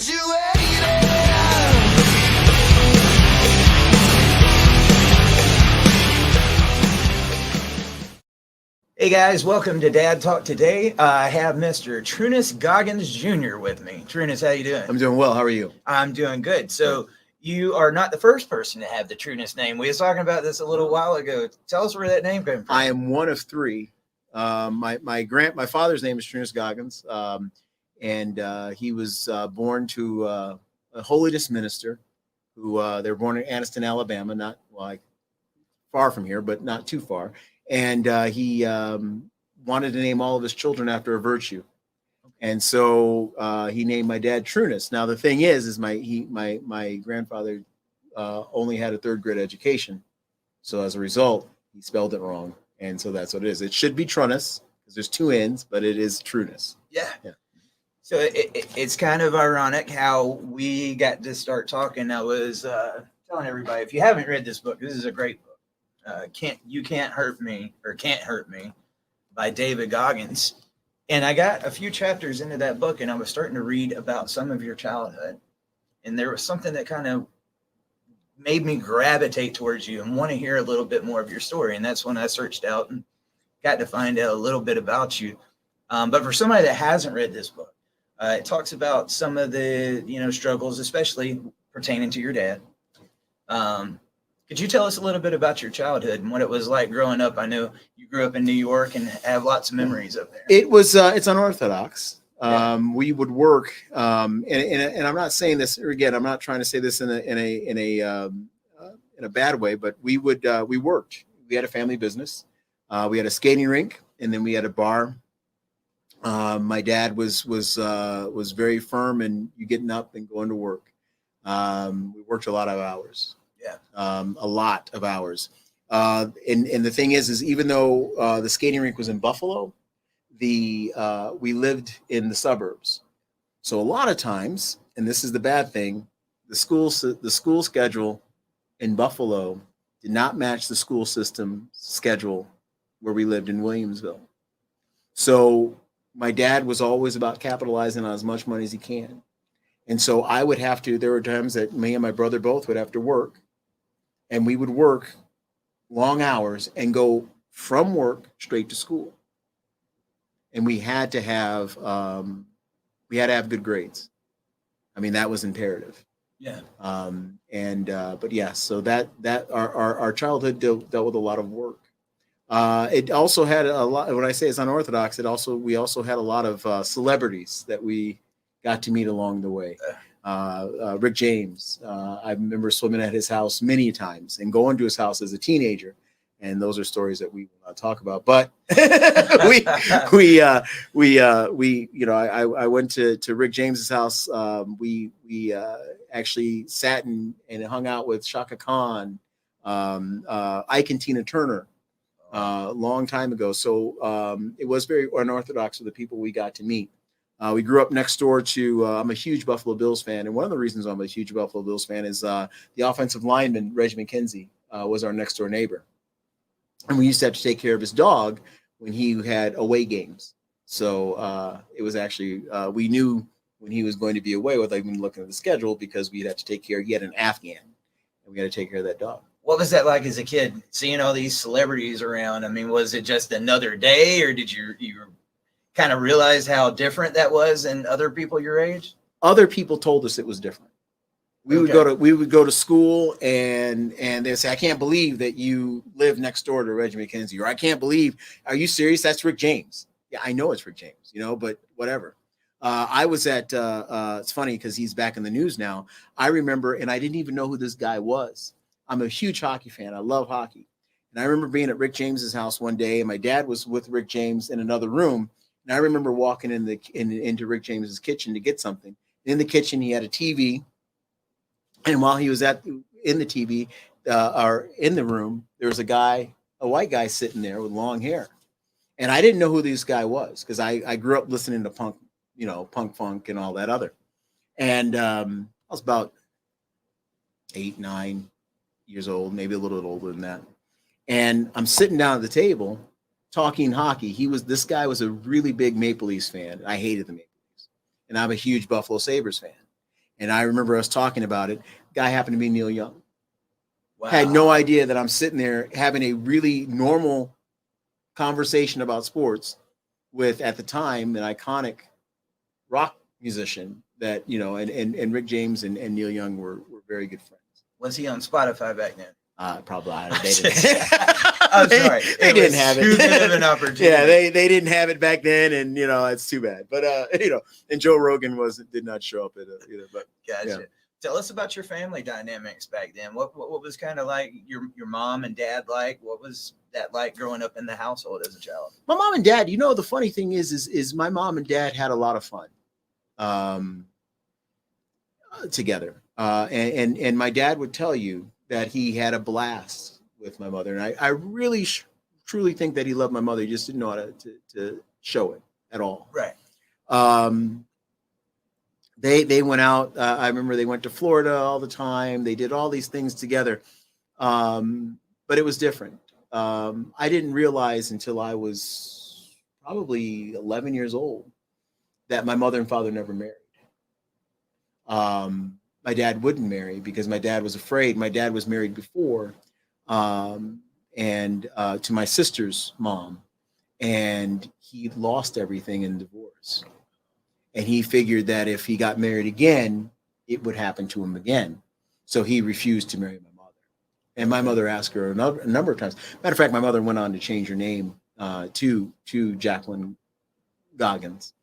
Hey guys, welcome to Dad Talk today. I have Mr. Trunnis Goggins Jr. with me. Trunnis, how you doing? I'm doing well. How are you? I'm doing good. So you are not the first person to have the Trunnis name. We was talking about this a little while ago. Tell us where that name came from. I am one of three. My father's name is Trunnis Goggins, and he was born to a holiness minister who they were born in Anniston, Alabama, not like far from here, but not too far. And he wanted to name all of his children after a virtue, and so he named my dad Trunnis. Now the thing is my grandfather only had a third grade education, so as a result, he spelled it wrong, and so that's what it is. It should be Trunnis because there's two N's, but it is Trunnis. Yeah. So it's kind of ironic how we got to start talking. I was telling everybody, if you haven't read this book, this is a great book. Can't Hurt Me by David Goggins. And I got a few chapters into that book and I was starting to read about some of your childhood. And there was something that kind of made me gravitate towards you and want to hear a little bit more of your story. And that's when I searched out and got to find out a little bit about you. But for somebody that hasn't read this book, it talks about some of the, struggles, especially pertaining to your dad. Could you tell us a little bit about your childhood and what it was like growing up? I know you grew up in New York and have lots of memories up there. It was it's unorthodox. We would work, and I'm not saying this again. I'm not trying to say this in a bad way, but we worked. We had a family business. We had a skating rink, and then we had a bar. My dad was very firm in you getting up and going to work. We worked a lot of hours. Yeah. A lot of hours. And the thing is even though the skating rink was in Buffalo, we lived in the suburbs. So a lot of times, and this is the bad thing, the school schedule in Buffalo did not match the school system schedule where we lived in Williamsville. So my dad was always about capitalizing on as much money as he can. And so there were times that me and my brother both would have to work. And we would work long hours and go from work straight to school. And we had to have good grades. I mean, that was imperative. Yeah. But yeah, so that our childhood dealt with a lot of work. It also had a lot. When I say it's unorthodox, we also had a lot of celebrities that we got to meet along the way. Rick James. I remember swimming at his house many times and going to his house as a teenager. And those are stories that we will not talk about. But I went to Rick James's house. We actually sat and hung out with Shaka Khan, Ike and Tina Turner, a long time ago. So it was very unorthodox for the people we got to meet. We grew up next door to, I'm a huge Buffalo Bills fan. And one of the reasons I'm a huge Buffalo Bills fan is the offensive lineman, Reggie McKenzie, was our next door neighbor. And we used to have to take care of his dog when he had away games. So it was actually, we knew when he was going to be away without even looking at the schedule because we'd have to take care, he had an Afghan, and we had to take care of that dog. What was that like as a kid, seeing all these celebrities around? I mean, was it just another day, or did you kind of realize how different that was than other people your age? Other people told us it was different. We would go to school and they'd say, I can't believe that you live next door to Reggie McKenzie, or I can't believe, are you serious? That's Rick James. Yeah, I know it's Rick James, but whatever. I was at, it's funny because he's back in the news now. I remember, and I didn't even know who this guy was. I'm a huge hockey fan. I love hockey. And I remember being at Rick James's house one day, and my dad was with Rick James in another room. And I remember walking into Rick James's kitchen to get something. In the kitchen, he had a TV. And while he was in the TV, or in the room, there was a white guy sitting there with long hair. And I didn't know who this guy was because I grew up listening to punk, punk funk and all that other. And I was about 8, 9 years old, maybe a little bit older than that. And I'm sitting down at the table talking hockey. This guy was a really big Maple Leafs fan. I hated the Maple Leafs. And I'm a huge Buffalo Sabres fan. And I remember us talking about it. Guy happened to be Neil Young. Wow. Had no idea that I'm sitting there having a really normal conversation about sports with, at the time, an iconic rock musician that, you know, and Rick James and Neil Young were very good friends. Was he on Spotify back then? Probably. They didn't. I'm sorry. They didn't have it. Too good of an opportunity. Yeah, they didn't have it back then, and you know, it's too bad. But you know, and Joe Rogan did not show up at it either. But gotcha. Yeah. Tell us about your family dynamics back then. What was kind of like your mom and dad like? What was that like growing up in the household as a child? My mom and dad, you know, the funny thing is my mom and dad had a lot of fun together. And my dad would tell you that he had a blast with my mother. And I really truly think that he loved my mother. He just didn't know how to show it at all. Right. They went out. I remember they went to Florida all the time. They did all these things together. But it was different. I didn't realize until I was probably 11 years old that my mother and father never married. My dad wouldn't marry because my dad was afraid. My dad was married before, and to my sister's mom, and he lost everything in divorce. And he figured that if he got married again, it would happen to him again. So he refused to marry my mother. And my mother asked her a number of times. Matter of fact, my mother went on to change her name to Jacqueline Goggins.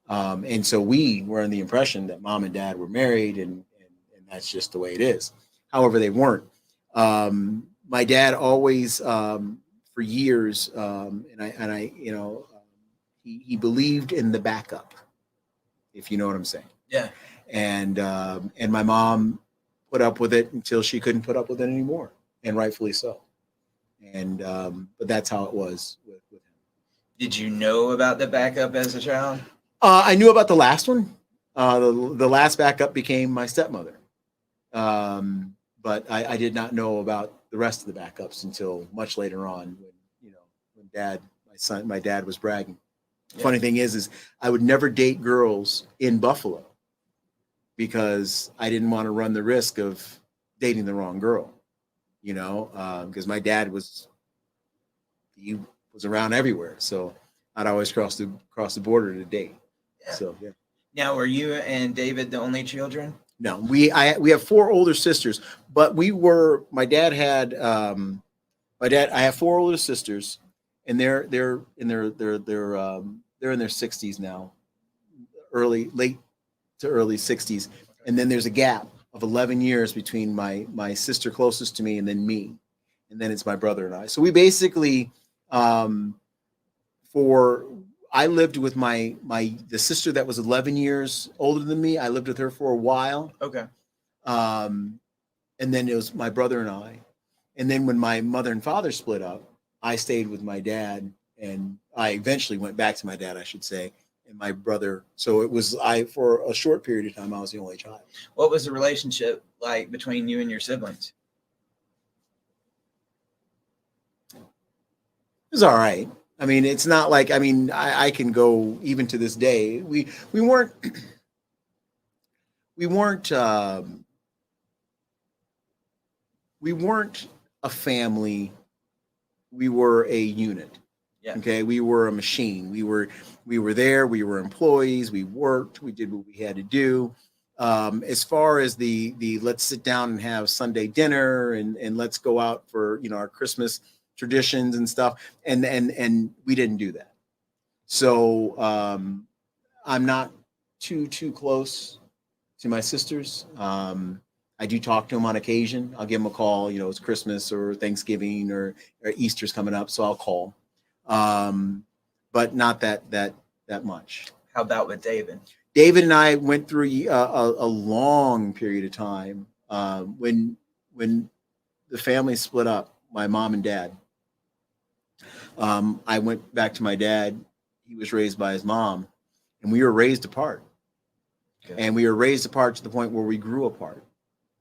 And so we were in the impression that mom and dad were married, and that's just the way it is. However, they weren't. My dad always, for years, and I, you know, he believed in the backup, if you know what I'm saying. Yeah. And my mom put up with it until she couldn't put up with it anymore, and rightfully so. And but that's how it was with him. Did you know about the backup as a child? I knew about the last one. The last backup became my stepmother. But I did not know about the rest of the backups until much later on when, you know, when my dad was bragging. Yeah. Funny thing is I would never date girls in Buffalo because I didn't want to run the risk of dating the wrong girl, you know, because my dad was around everywhere. So I'd always cross the border to date. Yeah. So, yeah. Now, were you and David the only children? No, we have 4 older sisters, but I have 4 older sisters, and they're in their 60s now, late to early 60s. And then there's a gap of 11 years between my sister closest to me and then me. And then it's my brother and I. So we basically, I lived with the sister that was 11 years older than me. I lived with her for a while. Okay. And then it was my brother and I. And then when my mother and father split up, I stayed with my dad, and I eventually went back to my dad, I should say, and my brother. So it was for a short period of time, I was the only child. What was the relationship like between you and your siblings? It was all right. I mean, it's not like, I can go even to this day. We weren't a family. We were a unit. Yeah. Okay. We were a machine. We were there. We were employees. We worked. We did what we had to do. As far as the let's sit down and have Sunday dinner and let's go out for, you know, our Christmas traditions and stuff. And we didn't do that. So I'm not too close to my sisters. I do talk to them on occasion. I'll give them a call, you know, it's Christmas or Thanksgiving or Easter's coming up. So I'll call, but not that much. How about with David? David and I went through a long period of time when the family split up, my mom and dad. I went back to my dad. He was raised by his mom, and we were raised apart. Okay. And we were raised apart to the point where we grew apart,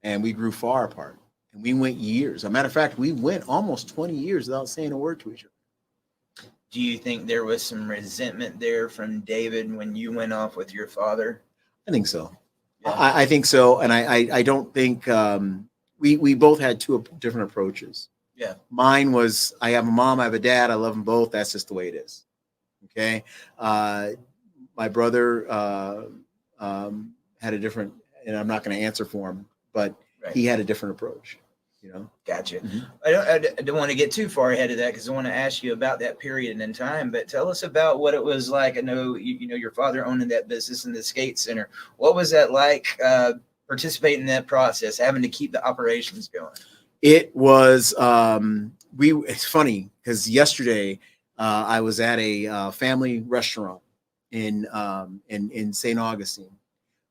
and we grew far apart, and we went years. As a matter of fact, we went almost 20 years without saying a word to each other. Do you think there was some resentment there from David when you went off with your father? I think so. I think so, and I don't think we both had two different approaches. Yeah. Mine was, I have a mom, I have a dad, I love them both. That's just the way it is. Okay. My brother had a different, and I'm not going to answer for him, but he had a different approach. You know. Gotcha. Mm-hmm. I don't want to get too far ahead of that because I want to ask you about that period in time. But tell us about what it was like. I know you know your father owning that business in the skate center. What was that like? Participating in that process, having to keep the operations going. It was it's funny because yesterday I was at a family restaurant in St. Augustine.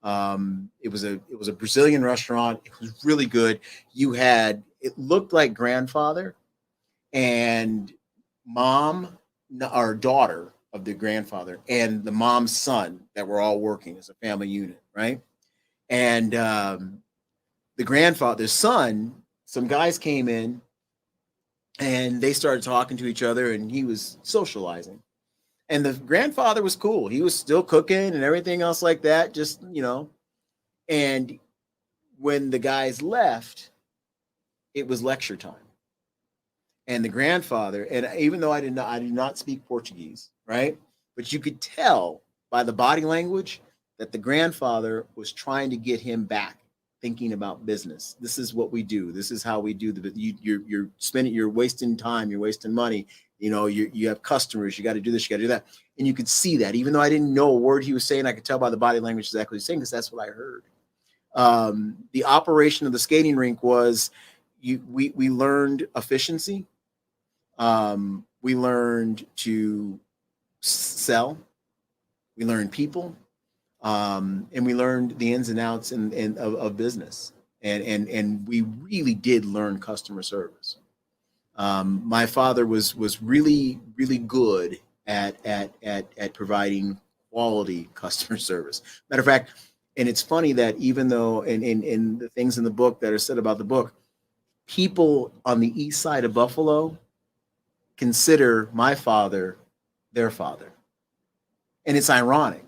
It was a Brazilian restaurant. It was really good. It looked like grandfather and mom or daughter of the grandfather and the mom's son that were all working as a family unit, right? And the grandfather's son, some guys came in and they started talking to each other and he was socializing. And the grandfather was cool. He was still cooking and everything else like that, just, you know. And when the guys left, it was lecture time. And the grandfather, and even though I do not speak Portuguese, right? But you could tell by the body language that the grandfather was trying to get him back thinking about business. This is what we do. This is how we do you're spending, you're wasting time, you're wasting money. You know, you have customers, you got to do this, you got to do that. And you could see that, even though I didn't know a word he was saying, I could tell by the body language exactly what he was saying because that's what I heard. The operation of the skating rink was we learned efficiency. We learned to sell. We learned people. And we learned the ins and outs of business. And we really did learn customer service. My father was really, really good at providing quality customer service. Matter of fact, and it's funny that even though in the things in the book that are said about the book, people on the east side of Buffalo consider my father their father. And it's ironic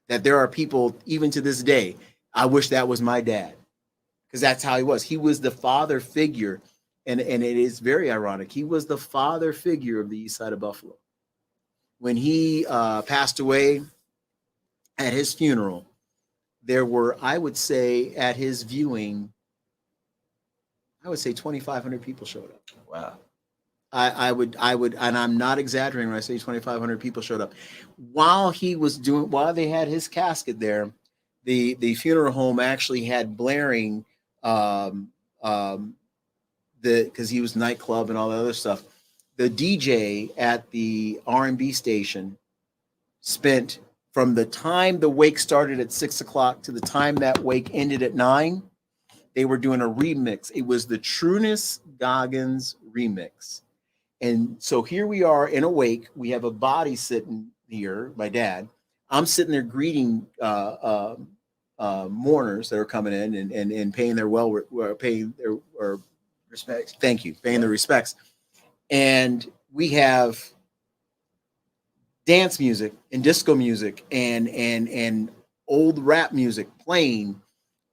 that there are people, even to this day, I wish that was my dad, because that's how he was. He was the father figure, and it is very ironic. He was the father figure of the east side of Buffalo. When he passed away, at his funeral, there were, I would say, at his viewing, 2,500 people showed up. Wow. I would, and I'm not exaggerating when I say 2,500 people showed up. While they had his casket there, the funeral home actually had blaring, because he was nightclub and all that other stuff. The DJ at the R&B station spent, from the time the wake started at 6 o'clock to the time that wake ended at 9, they were doing a remix. It was the Trunnis Goggins remix. And so here we are in a wake. We have a body sitting here, my dad. I'm sitting there greeting mourners that are coming in and paying their respects. Thank you, paying their respects. And we have dance music and disco music and old rap music playing,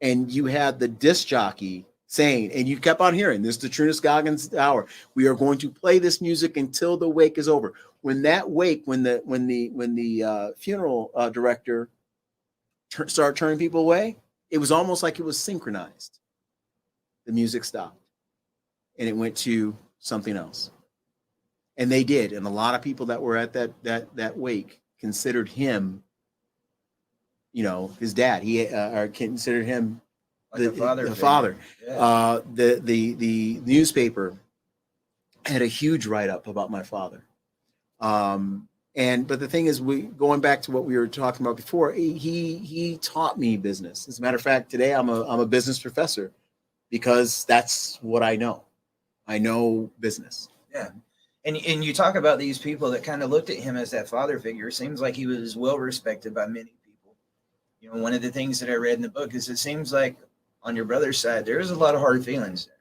and you had the disc jockey saying, and you kept on hearing, this is the Trunnis Goggins hour. We are going to play this music until the wake is over. When that wake, when the funeral director started turning people away, it was almost like it was synchronized. The music stopped, and it went to something else. And they did, and a lot of people that were at that wake considered him, you know, his dad. He or considered him like the father. Yeah. The newspaper had a huge write-up about my father. But the thing is, going back to what we were talking about before, he taught me business. As a matter of fact, today I'm a business professor because that's what I know. I know business. Yeah. And you talk about these people that kind of looked at him as that father figure. It seems like he was well respected by many people. You know, one of the things that I read in the book is it seems like on your brother's side, there's a lot of hard feelings there.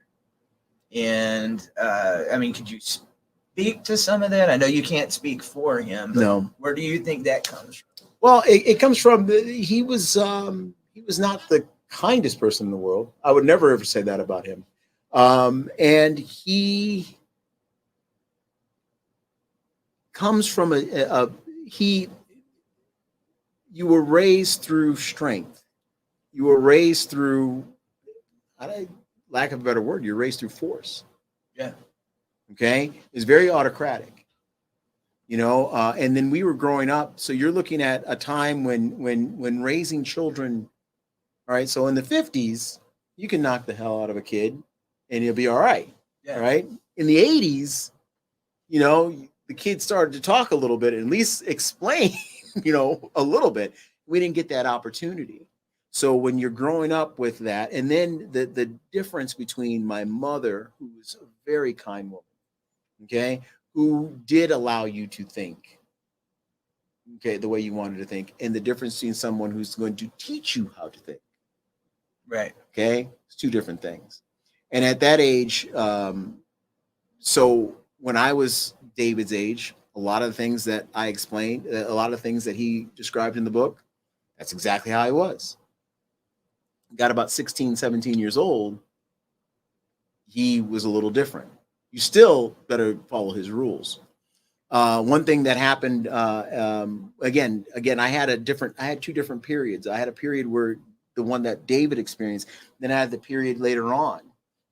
And I mean, could you speak to some of that? I know you can't speak for him, but no. Where do you think that comes from? Well, it comes from he was he was not the kindest person in the world. I would never ever say that about him. And he comes from you were raised through strength. You were raised through, lack of a better word, you're raised through force. Yeah. Okay. It's very autocratic, and then we were growing up. So you're looking at a time when raising children. All right. So in the 50s, you can knock the hell out of a kid and he'll be all right. Yeah. Right. In the 80s, the kids started to talk a little bit, and at least explain, a little bit. We didn't get that opportunity. So when you're growing up with that, and then the difference between my mother, who was a very kind woman, okay, who did allow you to think, okay, the way you wanted to think, and the difference between someone who's going to teach you how to think. Right. Okay. It's two different things. And at that age, so when I was David's age, a lot of the things that I explained, a lot of things that he described in the book, that's exactly how I was. Got about 16, 17 years old, he was a little different. You still better follow his rules. One thing that happened, again, I had two different periods. I had a period where the one that David experienced, then I had the period later on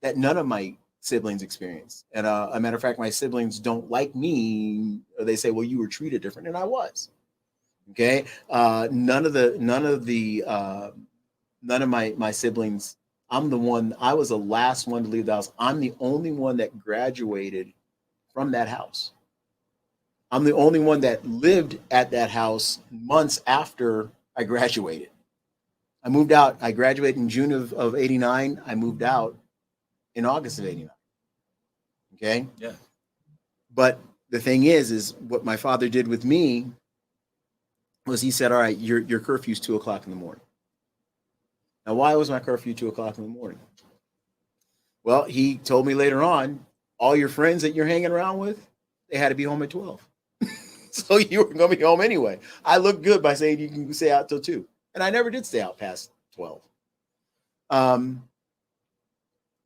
that none of my siblings experienced. And a matter of fact, my siblings don't like me, or they say, well, you were treated different, and I was. Okay. None of my siblings, I was the last one to leave the house. I'm the only one that graduated from that house. I'm the only one that lived at that house months after I graduated. I moved out. I graduated in June of 89. I moved out in August of 89. Okay. Yeah. But the thing is what my father did with me was he said, all right, your curfew's 2:00 in the morning. Now, why was my curfew 2:00 in the morning? Well, he told me later on, all your friends that you're hanging around with, they had to be home at 12. So you were going to be home anyway. I look good by saying you can stay out till 2. And I never did stay out past 12.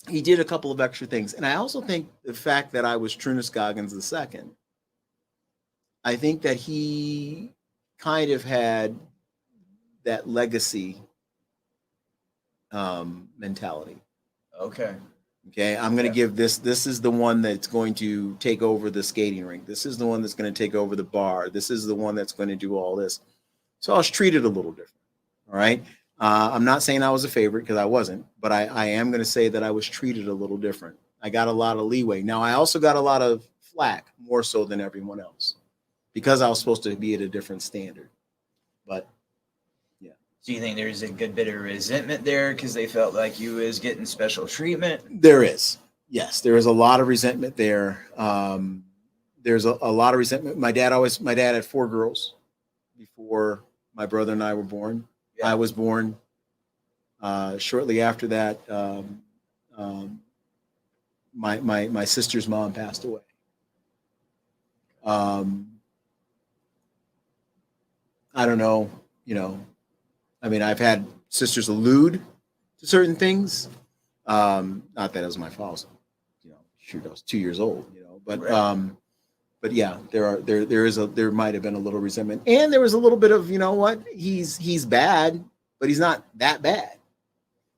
He did a couple of extra things. And I also think the fact that I was Trunnis Goggins II, I think that he kind of had that legacy mentality. Okay. Okay, I'm going to give this is the one that's going to take over the skating rink. This is the one that's going to take over the bar. This is the one that's going to do all this. So I was treated a little different. All right. I'm not saying I was a favorite, because I wasn't, but I am going to say that I was treated a little different. I got a lot of leeway. Now, I also got a lot of flack, more so than everyone else, because I was supposed to be at a different standard. But yeah. Do you think there's a good bit of resentment there because they felt like you was getting special treatment? There is. Yes, there is a lot of resentment there. There's a lot of resentment. My dad had 4 girls before my brother and I were born. Yeah. I was born shortly after that. My sister's mom passed away. I don't know, I mean, I've had sisters allude to certain things. Not that it was my fault. Shoot, I was 2 years old, but right. But yeah, there might have been a little resentment, and there was a little bit of, he's bad, but he's not that bad.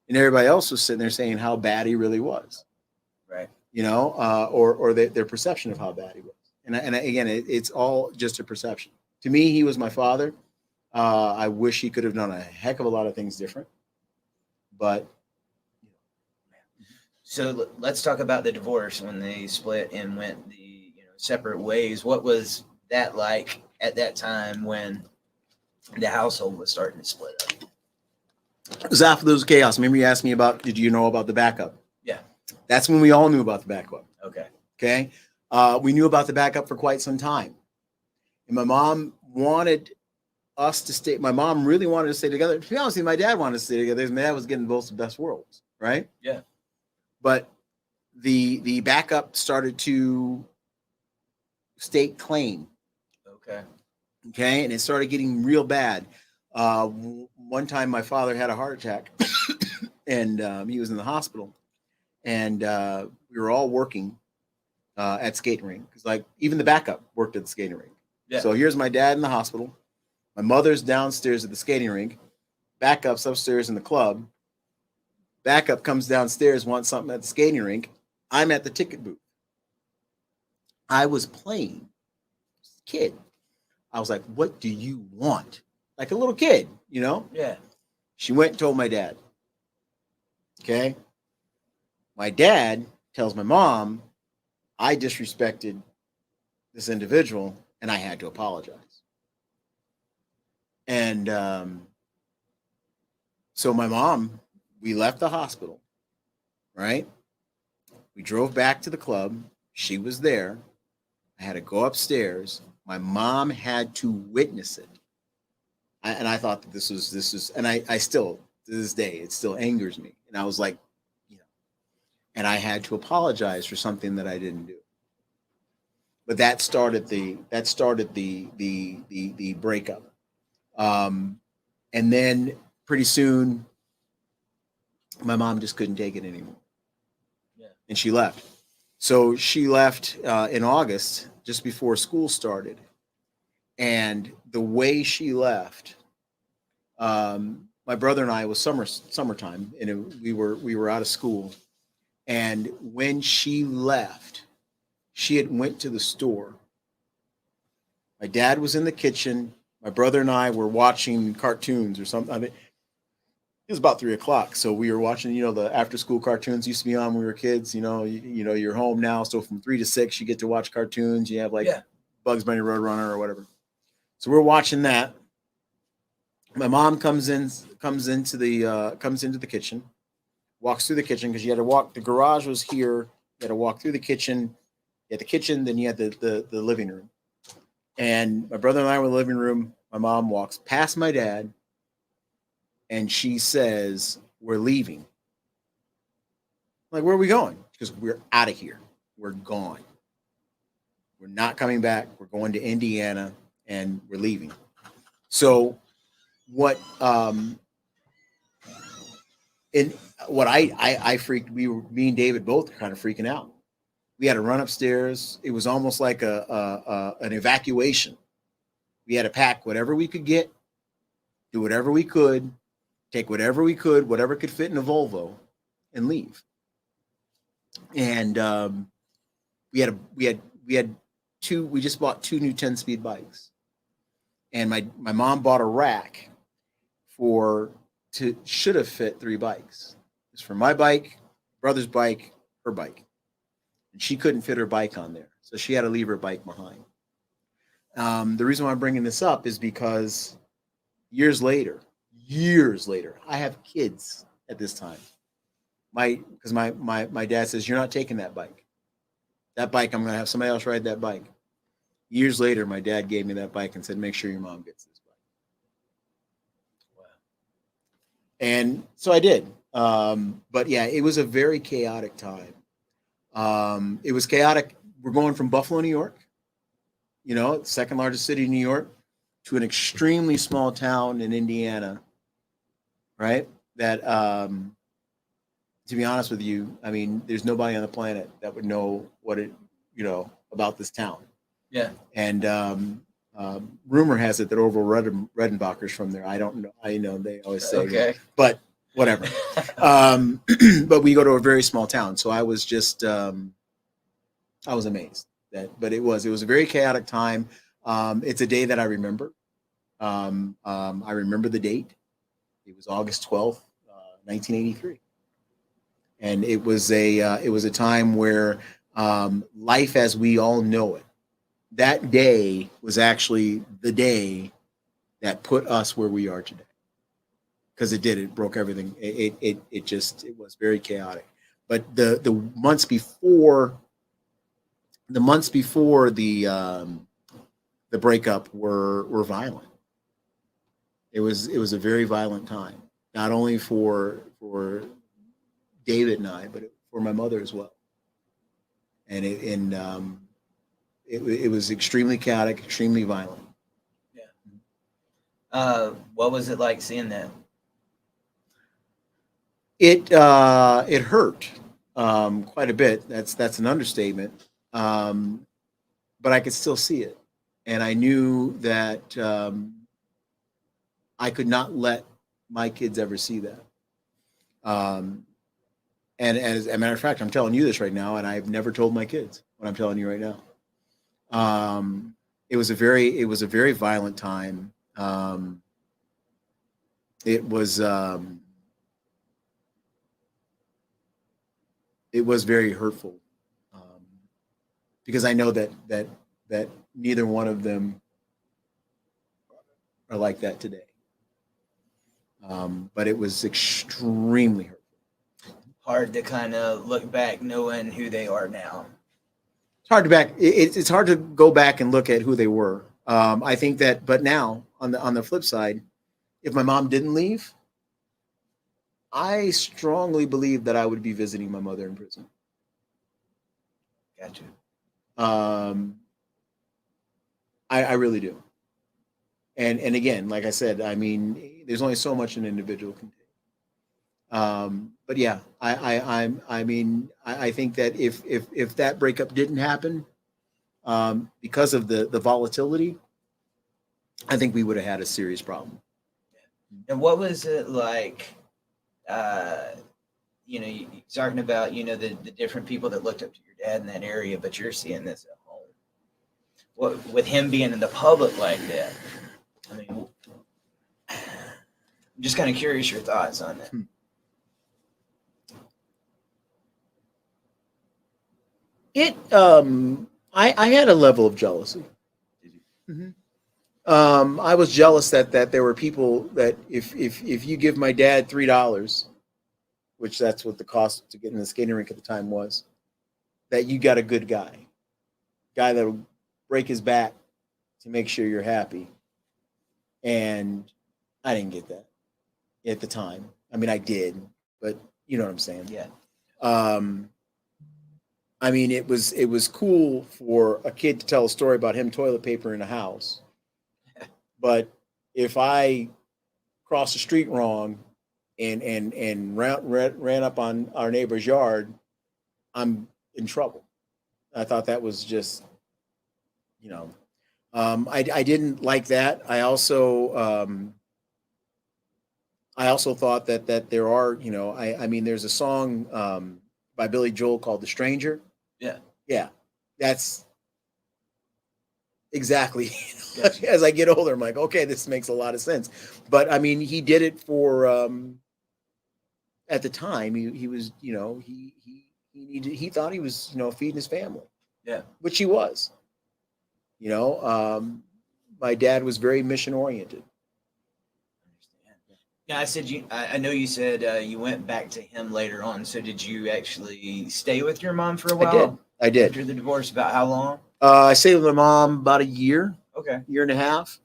And everybody else was sitting there saying how bad he really was. Right. Or their perception of how bad he was. And again, it's all just a perception. To me, he was my father. I wish he could have done a heck of a lot of things different, but. So let's talk about the divorce when they split and went the separate ways. What was that like at that time when the household was starting to split up? It was after there was chaos. Remember you asked me about, did you know about the backup? Yeah. That's when we all knew about the backup. Okay. Okay. We knew about the backup for quite some time. And my mom wanted us to stay. My mom really wanted to stay together. To be honest with you, my dad wanted to stay together. His dad was getting both the best worlds, right? Yeah. But the backup started to stake claim. Okay. Okay. And it started getting real bad. One time my father had a heart attack and he was in the hospital, and we were all working at skating rink, because like even the backup worked at the skating rink. Yeah. So here's my dad in the hospital, my mother's downstairs at the skating rink, backup's upstairs in the club. Backup comes downstairs, wants something at the skating rink. I'm at the ticket booth. I was playing, kid. I was like, "What do you want?" Like a little kid, you know? Yeah. She went and told my dad. Okay. My dad tells my mom, I disrespected this individual and I had to apologize. And so my mom, we left the hospital, right? We drove back to the club. She was there. I had to go upstairs. My mom had to witness it. And I thought that this was, and I still, to this day, it still angers me. And I was like, you know, and I had to apologize for something that I didn't do. But that started the breakup. And then pretty soon, my mom just couldn't take it anymore. Yeah. And she left. So she left in August, just before school started. And the way she left, my brother and I, was summertime, and we were out of school. And when she left, she had went to the store. My dad was in the kitchen. My brother and I were watching cartoons or something. I mean, it was about 3:00, so we were watching. You know, the after-school cartoons used to be on when we were kids. You know, you're home now, so from 3 to 6, you get to watch cartoons. You have like Bugs Bunny, Roadrunner, or whatever. So we're watching that. My mom comes into the kitchen, walks through the kitchen, because you had to walk. The garage was here. You had to walk through the kitchen. You had the kitchen, then you had the living room. And my brother and I were in the living room. My mom walks past my dad, and she says, "We're leaving." I'm like, "Where are we going?" Because we're out of here. We're gone. We're not coming back. We're going to Indiana, and we're leaving. So what I freaked, me and David both kind of freaking out. We had to run upstairs. It was almost like an evacuation. We had to pack whatever we could get, do whatever we could, take whatever we could, whatever could fit in a Volvo, and leave. And we just bought 2 new 10-speed bikes. And my mom bought a rack should have fit 3 bikes. It's for my bike, brother's bike, her bike. And she couldn't fit her bike on there. So she had to leave her bike behind. The reason why I'm bringing this up is because years later, I have kids at this time. Because my dad says, "You're not taking that bike. That bike, I'm going to have somebody else ride that bike." Years later, my dad gave me that bike and said, "Make sure your mom gets this bike." Wow. And so I did. But yeah, it was a very chaotic time. It was chaotic. We're going from Buffalo, New York, second largest city in New York, to an extremely small town in Indiana, right? That, to be honest with you, I mean, there's nobody on the planet that would know about this town. Yeah. And rumor has it that Orville Redenbacher's from there. I don't know. I know they always say, okay, but whatever. But we go to a very small town, so I was just, I was amazed but it was a very chaotic time. It's a day that I remember. I remember the date. It was August 12th, 1983. And it was a time where life as we all know it, that day was actually the day that put us where we are today. Because it broke everything. It was very chaotic. But the months before the breakup were violent. It was a very violent time, not only for David and I, but for my mother as well. And it was extremely chaotic, extremely violent. Yeah. What was it like seeing that? It hurt quite a bit. That's an understatement. But I could still see it, and I knew that I could not let my kids ever see that. Um, and as a matter of fact, I'm telling you this right now, and I've never told my kids what I'm telling you right now. It was a very violent time. It was very hurtful, because I know that neither one of them are like that today. But it was extremely hurtful. Hard to kind of look back knowing who they are now. It's hard to go back and look at who they were. I think that, but now on the flip side, if my mom didn't leave, I strongly believe that I would be visiting my mother in prison. Gotcha. I really do. And again, like I said, I mean, there's only so much an individual can take. But yeah, I mean, I think that if that breakup didn't happen, because of the volatility, I think we would have had a serious problem. And what was it like? You talking about the different people that looked up to your dad in that area, but you're seeing this at home. What with him being in the public like that? I mean, I'm just kind of curious your thoughts on that. I had a level of jealousy. Mm-hmm. I was jealous that there were people that if you give my dad $3, which that's what the cost to get in the skating rink at the time was, that you got a good guy that will break his back to make sure you're happy. And I didn't get that at the time. I mean, I did, but you know what I'm saying? Yeah. I mean, it was cool for a kid to tell a story about him toilet paper in a house. But if I crossed the street wrong and ran up on our neighbor's yard, I'm in trouble. I thought that was just, I didn't like that. I also thought that there are, I mean, there's a song by Billy Joel called "The Stranger." Yeah. Yeah, that's exactly. Gotcha. As I get older, I'm like, okay, this makes a lot of sense. But I mean, he did it for at the time. He was, he thought he was, feeding his family. Yeah, which he was. My dad was very mission oriented. Yeah, I know you said you went back to him later on. So did you actually stay with your mom for a while? I did. After the divorce, about how long? I stayed with my mom about a year. Okay. Year and a half.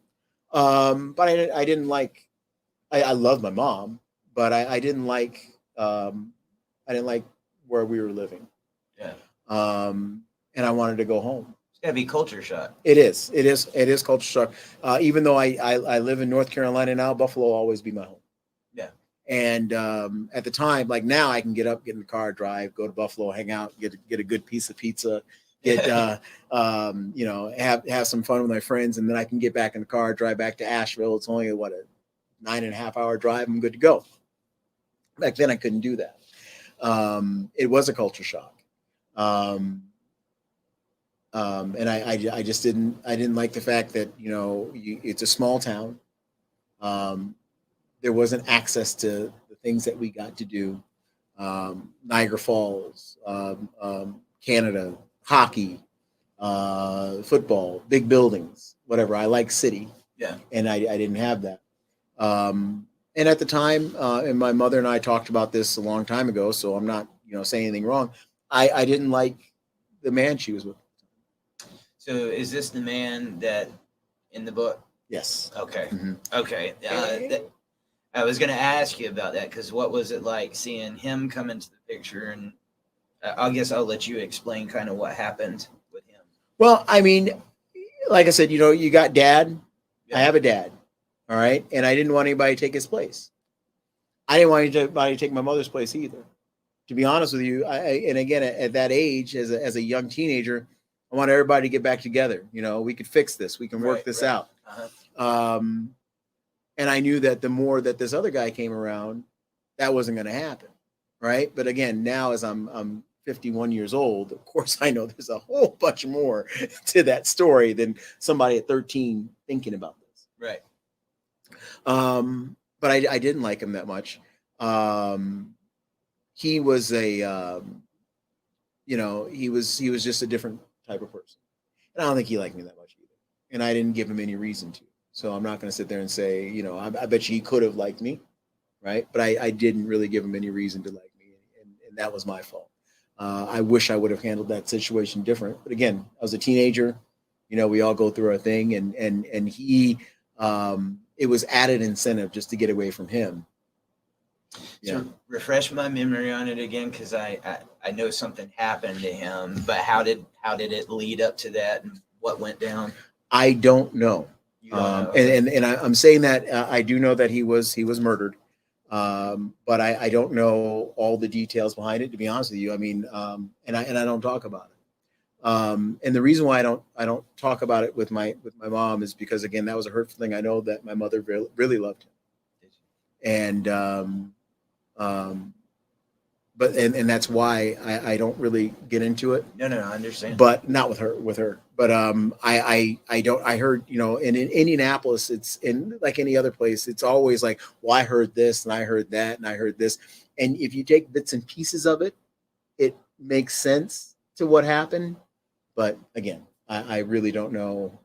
But I didn't like. I loved my mom, but I didn't like. I didn't like where we were living. Yeah. And I wanted to go home. It's gotta be culture shock. It is culture shock. Even though I live in North Carolina now, Buffalo will always be my home. Yeah. And at the time, like now, I can get up, get in the car, drive, go to Buffalo, hang out, get a good piece of pizza, get have some fun with my friends, and then I can get back in the car, drive back to Asheville. It's only a 9.5 hour drive. I'm good to go. Back then, I couldn't do that. It was a culture shock. And I just didn't like the fact that it's a small town. There wasn't access to the things that we got to do. Niagara Falls, Canada, hockey, football, big buildings, whatever. I like city. Yeah. And I didn't have that. And at the time, and my mother and I talked about this a long time ago, so I'm not saying anything wrong. I didn't like the man she was with. So is this the man that in the book? Yes. Okay. Mm-hmm. Okay. I was going to ask you about that because what was it like seeing him come into the picture? And I guess I'll let you explain kind of what happened with him. Well, I mean, like I said, you got dad. Yeah. I have a dad. All right. And I didn't want anybody to take his place. I didn't want anybody to take my mother's place either. To be honest with you, and again, at that age, as a young teenager, I want everybody to get back together. You know, we could fix this. We can work this out. And I knew that the more that this other guy came around, that wasn't going to happen. Right. But again, now as I'm 51 years old, of course, I know there's a whole bunch more to that story than somebody at 13 thinking about this. Right. But I didn't like him that much. He was a, he was just a different type of person. And I don't think he liked me that much either. And I didn't give him any reason to. So I'm not going to sit there and say, I bet you he could have liked me. Right. But I didn't really give him any reason to like me. And that was my fault. I wish I would have handled that situation different. But again, I was a teenager. We all go through our thing. And he, it was added incentive just to get away from him. So refresh my memory on it again, because I know something happened to him, but how did it lead up to that, and what went down? I don't know. And I'm saying that I do know that he was murdered, but I don't know all the details behind it, to be honest with you. I mean, and I don't talk about it. And the reason why I don't talk about it with my mom is because, again, that was a hurtful thing. I know that my mother really loved him, and but that's why I don't really get into it. No, I understand. But not with her. But I heard, in Indianapolis, it's in like any other place, it's always like, well, I heard this and I heard that and I heard this. And if you take bits and pieces of it, it makes sense to what happened. But again, I really don't know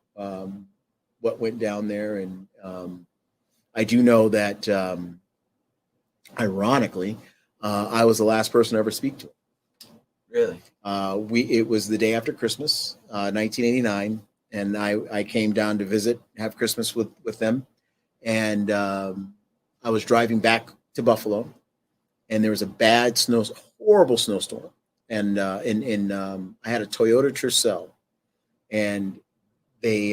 what went down there. And I do know that ironically, I was the last person to ever speak to him. Really? It was the day after Christmas, 1989, and I came down to visit, have Christmas with them, and I was driving back to Buffalo, and there was a horrible snowstorm, and I had a Toyota Tercel, and they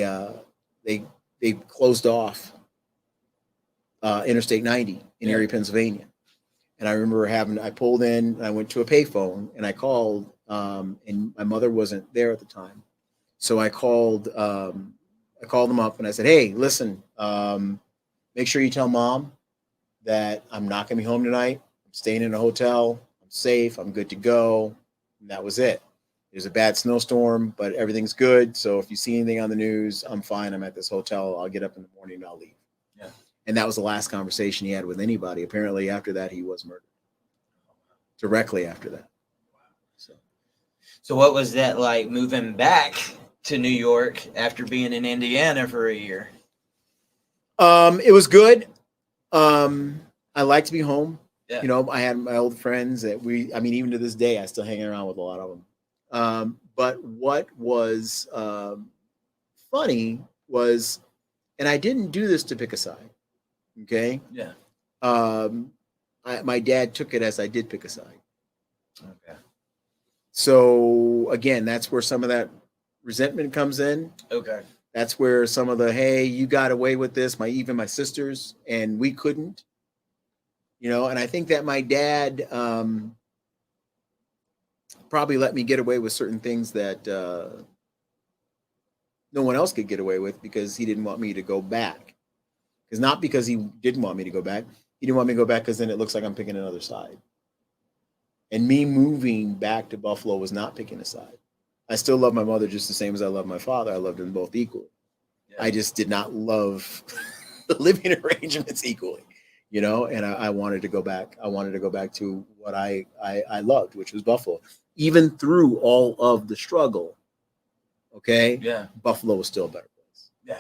closed off Interstate 90 in Erie, Pennsylvania. And I remember I pulled in, and I went to a payphone, and I called, and my mother wasn't there at the time. So I called them up, and I said, hey, listen, make sure you tell Mom that I'm not going to be home tonight. I'm staying in a hotel. I'm safe. I'm good to go. And that was it. There's a bad snowstorm, but everything's good. So if you see anything on the news, I'm fine. I'm at this hotel. I'll get up in the morning and I'll leave. Yeah. And that was the last conversation he had with anybody. Apparently, after that, he was murdered. Directly after that. So what was that like, moving back to New York after being in Indiana for a year? It was good. I like to be home. Yeah. I had my old friends that even to this day, I still hang around with a lot of them. But what was funny was, and I didn't do this to pick a side. Okay. Yeah. My dad took it as I did pick a side. Okay. So again, that's where some of that resentment comes in. Okay. That's where some of the, hey, you got away with this, even my sisters, and we couldn't. And I think that my dad probably let me get away with certain things that no one else could get away with, because he didn't want me to go back. It's not because he didn't want me to go back. He didn't want me to go back because then it looks like I'm picking another side. And me moving back to Buffalo was not picking a side. I still love my mother just the same as I love my father. I loved them both equally. Yeah. I just did not love the living arrangements equally, and I wanted to go back. I wanted to go back to what I loved, which was Buffalo. Even through all of the struggle, okay? Yeah. Buffalo was still a better place. Yeah.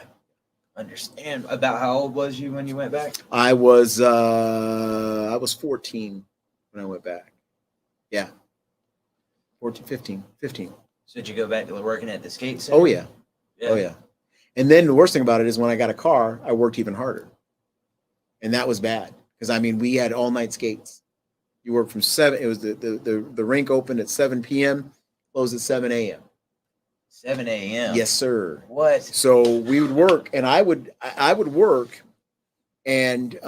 Understand. About how old was you when you went back? I was 14 when I went back. Yeah. 14, 15. So did you go back to working at the skate center? Oh, yeah. Oh, yeah. And then the worst thing about it is when I got a car, I worked even harder. And that was bad. Because, we had all-night skates. You worked from 7. It was the rink opened at 7 p.m., closed at 7 a.m. 7 a.m.? Yes, sir. What? So we would work, and I would work And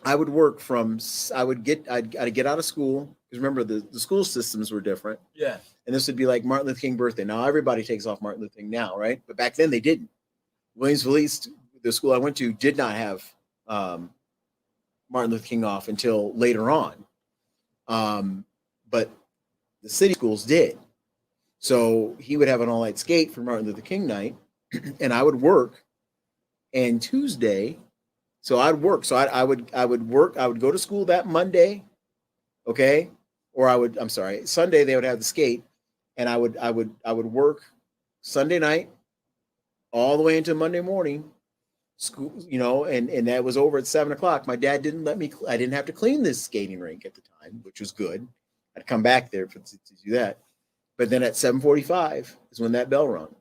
I would work from, I'd get out of school, because remember the school systems were different. Yeah. And this would be like Martin Luther King birthday. Now everybody takes off Martin Luther King now, right? But back then they didn't. Williamsville East, the school I went to, did not have Martin Luther King off until later on. But the city schools did. So he would have an all-night skate for Martin Luther King night, and I would work. And Tuesday, so I'd work. So I would work. I would go to school that Monday, okay? Or I'm sorry, Sunday they would have the skate, and I would work Sunday night all the way into Monday morning. School, and that was over at 7:00. My dad didn't let me. I didn't have to clean this skating rink at the time, which was good. I'd come back there to do that. But then at 7:45 is when that bell rung.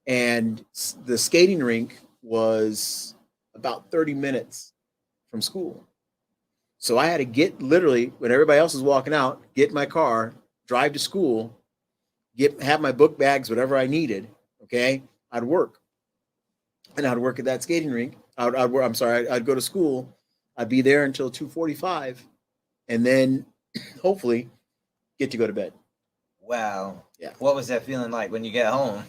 And the skating rink was about 30 minutes from school. So I had to get, literally, when everybody else was walking out, get in my car, drive to school, have my book bags, whatever I needed, okay? I'd work. And I'd work at that skating rink. I'd go to school. I'd be there until 2:45, and then hopefully get to go to bed. Wow. Yeah. What was that feeling like when you got home?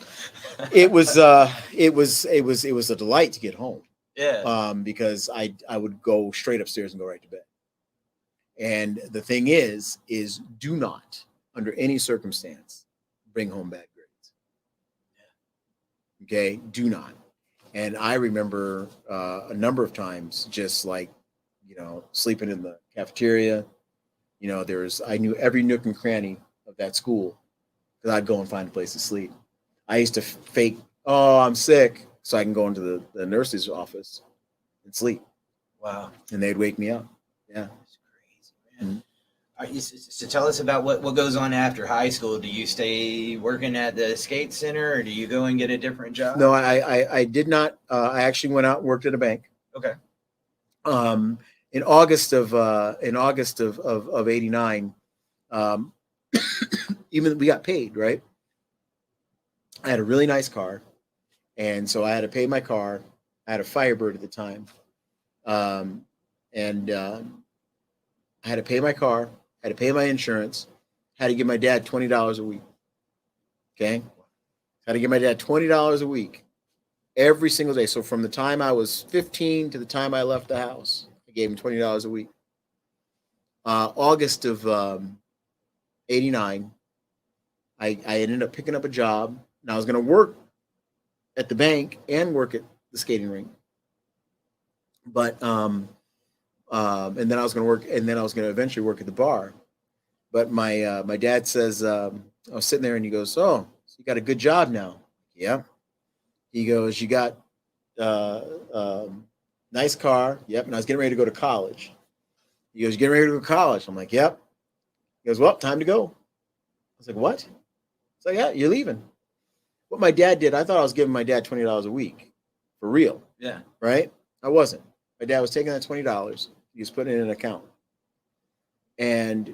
It was a delight to get home. Yeah. Because I would go straight upstairs and go right to bed. And the thing is do not, under any circumstance, bring home bad grades. Okay? Do not. And I remember a number of times just like, sleeping in the cafeteria. I knew every nook and cranny of that school because I'd go and find a place to sleep. I used to fake, oh, I'm sick, so I can go into the nurse's office and sleep. Wow. And they'd wake me up. Yeah. That's crazy, man. So tell us about what goes on after high school. Do you stay working at the skate center, or do you go and get a different job? No, I did not. I actually went out and worked at a bank. Okay. In August of '89, even we got paid, right? I had a really nice car, and so I had to pay my car. I had a Firebird at the time, and I had to pay my car, had to pay my insurance, had to give my dad $20 a week. Okay, had to give my dad $20 a week every single day. So from the time I was 15 to the time I left the house, I gave him $20 a week. August of '89, I ended up picking up a job, and I was going to work at the bank and work at the skating rink. But and then I was going to work, and then I was going to eventually work at the bar. But my dad says, I was sitting there, and he goes, "Oh, so you got a good job now?" Yeah. He goes, "You got nice car." Yep. And I was getting ready to go to college. He goes, "You getting ready to go to college?" I'm like, "Yep." He goes, "Well, time to go." I was like, "What?" It's like, "Yeah, you're leaving." What my dad did, I thought I was giving my dad $20 a week for real. Yeah. Right? I wasn't. My dad was taking that $20. He was putting it in an account. And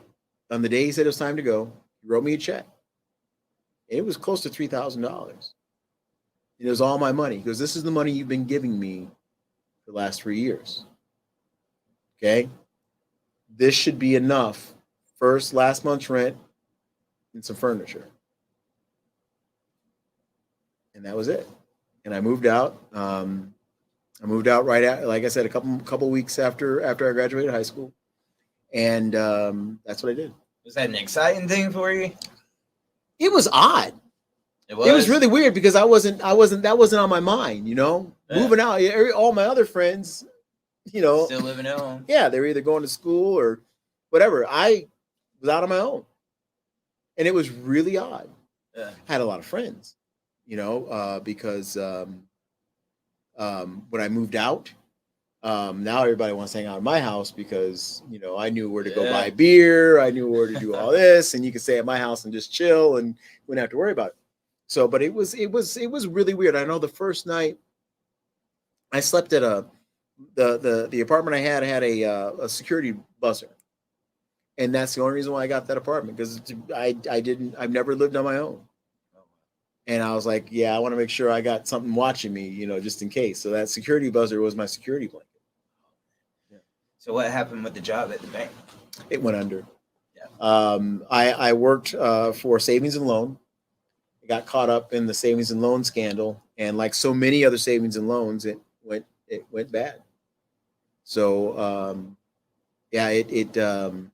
on the day he said it was time to go, he wrote me a check. It was close to $3,000. It was all my money. He goes, "This is the money you've been giving me for the last 3 years. Okay? This should be enough. Last month's rent and some furniture." And that was it. And I moved out. I moved out right at, like I said, a couple weeks after I graduated high school. And that's what I did. Was that an exciting thing for you? It was odd. It was really weird because that wasn't on my mind, Yeah. Moving out, all my other friends, still living at home. Yeah, they were either going to school or whatever. I was out on my own. And it was really odd. Yeah. I had a lot of friends, because when I moved out, now everybody wants to hang out in my house because, I knew where to go buy beer. I knew where to do all this, and you could stay at my house and just chill and wouldn't have to worry about it. So, but it was really weird. I know the first night I slept at the apartment I had a security buzzer. And that's the only reason why I got that apartment, because I've never lived on my own. And I was like, yeah, I want to make sure I got something watching me, you know, just in case. So that security buzzer was my security blanket. Yeah. So what happened with the job at the bank? It went under. Yeah. I worked for savings and loan. I got caught up in the savings and loan scandal, and like so many other savings and loans, it went bad. So yeah, and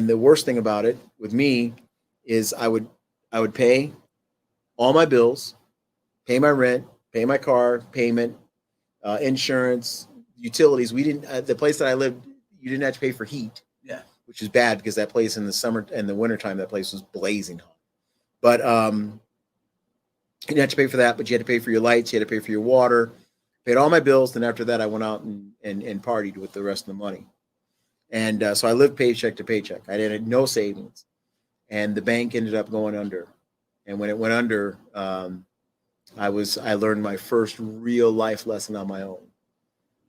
the worst thing about it with me is I would pay all my bills, pay my rent, pay my car payment, insurance, utilities. We didn't the place that I lived, you didn't have to pay for heat. Yeah. Which is bad because that place in the summer and the wintertime, that place was blazing hot. But you didn't have to pay for that, but you had to pay for your lights, you had to pay for your water, paid all my bills. Then after that, I went out and partied with the rest of the money. And so I lived paycheck to paycheck. I had no savings. And the bank ended up going under. And when it went under, I learned my first real life lesson on my own.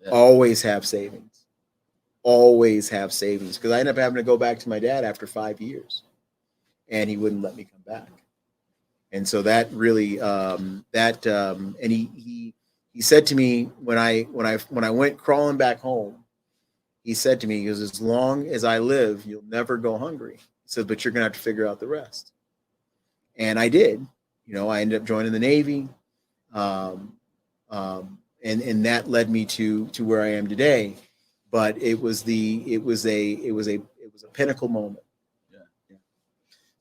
Yeah. Always have savings. Always have savings. Because I ended up having to go back to my dad after 5 years. And he wouldn't let me come back. And so that really and he said to me when I went crawling back home, he said to me, he goes, as long as I live, you'll never go hungry. He said, but you're gonna have to figure out the rest. And I did. You know, I ended up joining the Navy. And that led me to where I am today. But it was a pinnacle moment.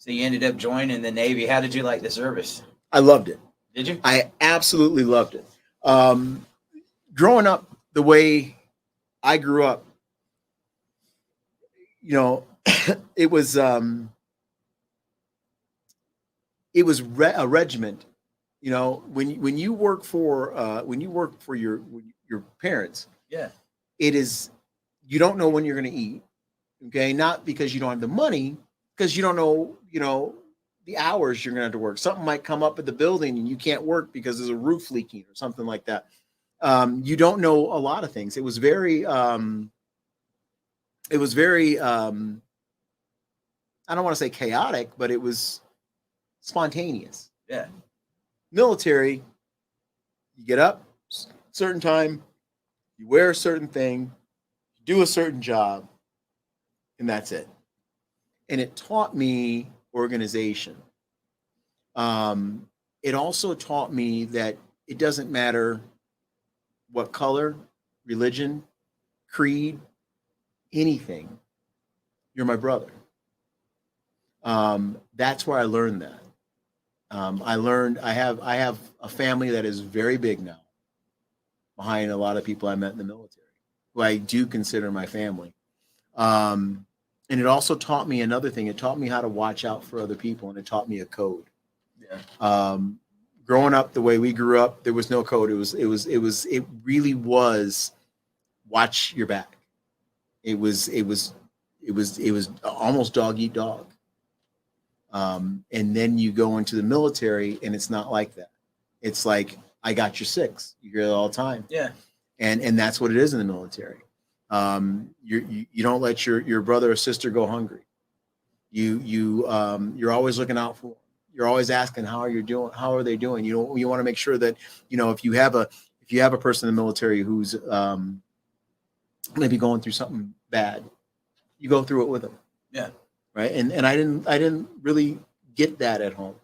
So you ended up joining the Navy. How did you like the service? I loved it. Did you? I absolutely loved it. Growing up the way I grew up, you know, it was a regiment. You know, when you work for your parents, yeah, it is, you don't know when you're going to eat. Okay, not because you don't have the money, because you don't know, you know, the hours you're going to have to work. Something might come up at the building and you can't work because there's a roof leaking or something like that. You don't know a lot of things. It was very I don't want to say chaotic, but it was spontaneous. Yeah. Military, you get up certain time, you wear a certain thing, you do a certain job, and that's it. And it taught me organization. It also taught me that it doesn't matter what color, religion, creed, anything. You're my brother. That's where I learned that. I have a family that is very big now, behind a lot of people I met in the military, who I do consider my family. And it also taught me another thing. It taught me how to watch out for other people, and it taught me a code. Yeah. Growing up the way we grew up, there was no code. It really was watch your back. It was almost dog eat dog. And then you go into the military, and it's not like that. It's like, I got your six. You hear it all the time. Yeah. And that's what it is in the military. You don't let your brother or sister go hungry. You're always looking out for them. You're always asking, how are they doing? You want to make sure that, you know, if you have a person in the military who's maybe going through something bad, you go through it with them. Yeah. Right. And I didn't really get that at home,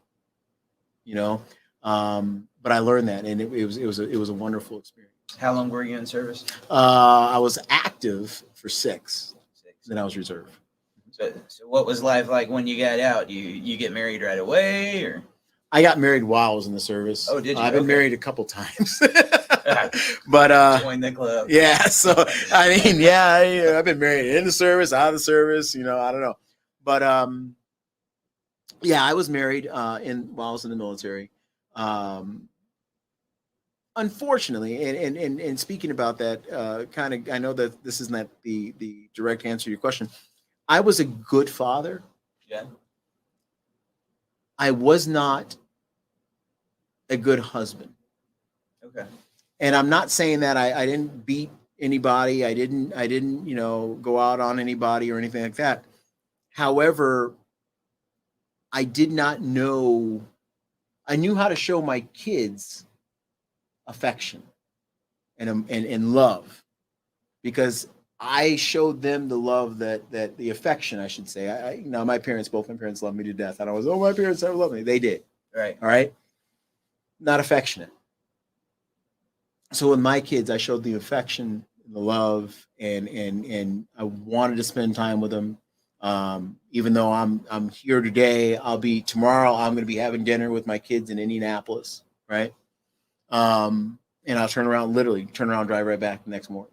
you know. But I learned that, and it was a wonderful experience. How long were you in service? I was active for 6. Then I was reserve. So what was life like when you got out? You get married right away, or? I got married while I was in the service. Oh, did you? I've been married a couple times. But join the club. Yeah. So I mean, yeah, I've been married in the service, out of the service. You know, I don't know. But yeah, I was married while I was in the military. Unfortunately, and speaking about that, kind of, I know that this is not the direct answer to your question. I was a good father. Yeah. I was not a good husband. Okay. And I'm not saying that I didn't beat anybody. I didn't, you know, go out on anybody or anything like that. However, I did not know I knew how to show my kids affection and love, because I showed them the love that the affection, I should say. Now both my parents love me to death. I don't was, oh, my parents never loved me. They did. Right. All right. Not affectionate. So with my kids, I showed the affection, the love, and I wanted to spend time with them. Even though I'm here today, tomorrow I'm going to be having dinner with my kids in Indianapolis, right? And I'll turn around, drive right back the next morning.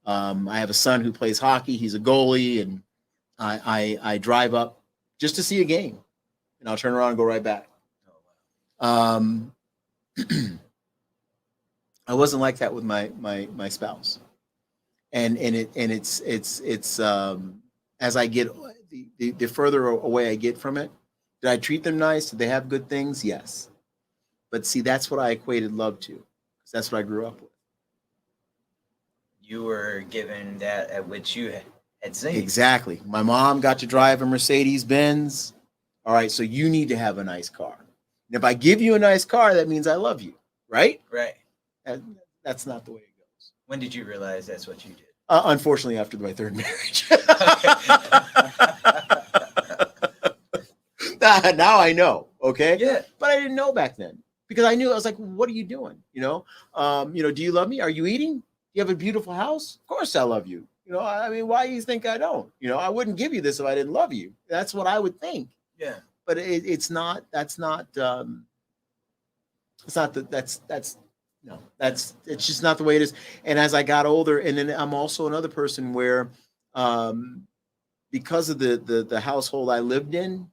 I have a son who plays hockey. He's a goalie, and I drive up just to see a game, and I'll turn around and go right back. I wasn't like that with my spouse, and it's as I get the further away I get from it. Did I treat them nice? Did they have good things? Yes. But see, that's what I equated love to, because that's what I grew up with. You were given that at which you had seen. Exactly. My mom got to drive a Mercedes Benz. All right, so you need to have a nice car. And if I give you a nice car, that means I love you, right? Right. That's not the way it goes. When did you realize that's what you did? Unfortunately, after my third marriage. Now I know, okay? Yeah. But I didn't know back then, because I knew, I was like, what are you doing? Do you love me? Are you eating? You have a beautiful house? Of course I love you. I mean, why do you think I don't? I wouldn't give you this if I didn't love you. That's what I would think. Yeah. But it's just not the way it is. And as I got older, and then I'm also another person where, because of the household I lived in,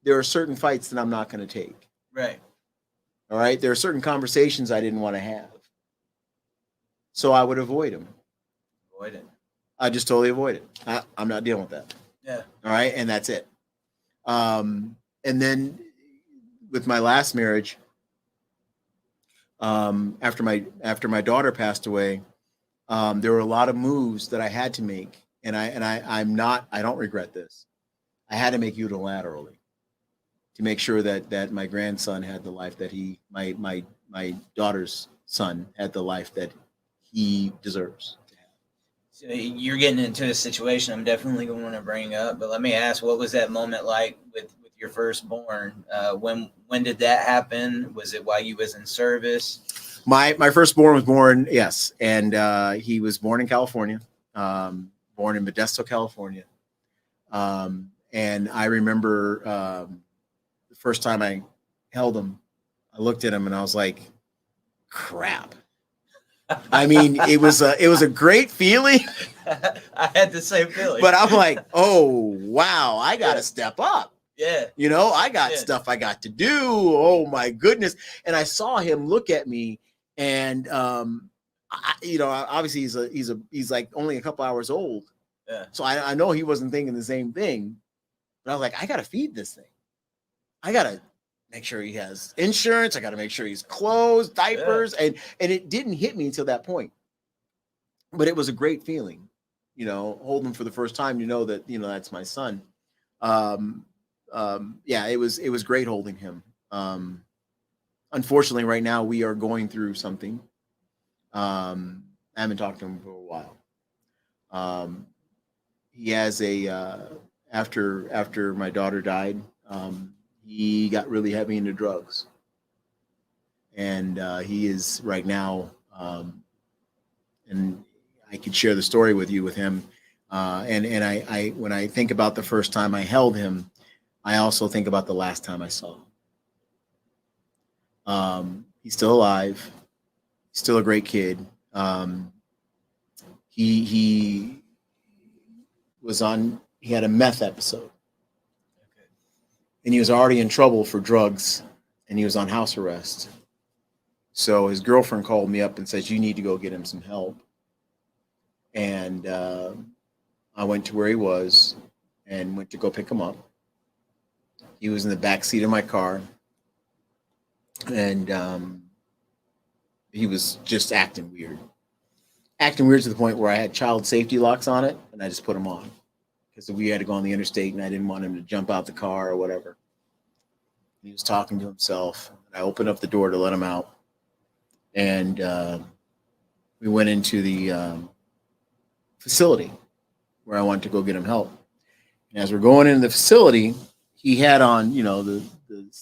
there are certain fights that I'm not going to take. Right. All right. There are certain conversations I didn't want to have. So I would avoid them. Avoid it. I just totally avoid it. I'm not dealing with that. Yeah. All right. And that's it. And then with my last marriage, after my daughter passed away, there were a lot of moves that I had to make. And I don't regret this. I had to make unilaterally to make sure that my grandson had the life that my daughter's son had the life that he deserves to have. So you're getting into a situation I'm definitely going to want to bring up, but let me ask, what was that moment like with your firstborn? When did that happen? Was it while you was in service? My firstborn was born, yes, and he was born in California, born in Modesto, California. And I remember the first time I held him, I looked at him and I was like, crap. I mean, it was a great feeling. I had the same feeling. But I'm like, oh, wow, I got to step up. Yeah. I got stuff I got to do. Oh, my goodness. And I saw him look at me, and, obviously he's like only a couple hours old. Yeah. So I know he wasn't thinking the same thing. But I was like, I got to feed this thing. I got to make sure he has insurance. I got to make sure he's clothes, diapers. Yeah. And it didn't hit me until that point. But it was a great feeling, holding him for the first time, that, that's my son. It was great holding him. Unfortunately, right now we are going through something. I haven't talked to him for a while. He has after my daughter died, he got really heavy into drugs, and he is right now. And I could share the story with him. And I when I think about the first time I held him, I also think about the last time I saw him. He's still alive. He's still a great kid. He had a meth episode. Okay. And he was already in trouble for drugs, and he was on house arrest. So his girlfriend called me up and says, you need to go get him some help. And I went to where he was and went to go pick him up. He was in the back seat of my car, and he was just acting weird to the point where I had child safety locks on it, and I just put them on because we had to go on the interstate, and I didn't want him to jump out the car or whatever. He was talking to himself. I opened up the door to let him out, and we went into the facility where I wanted to go get him help. And as we're going into the facility, he had on,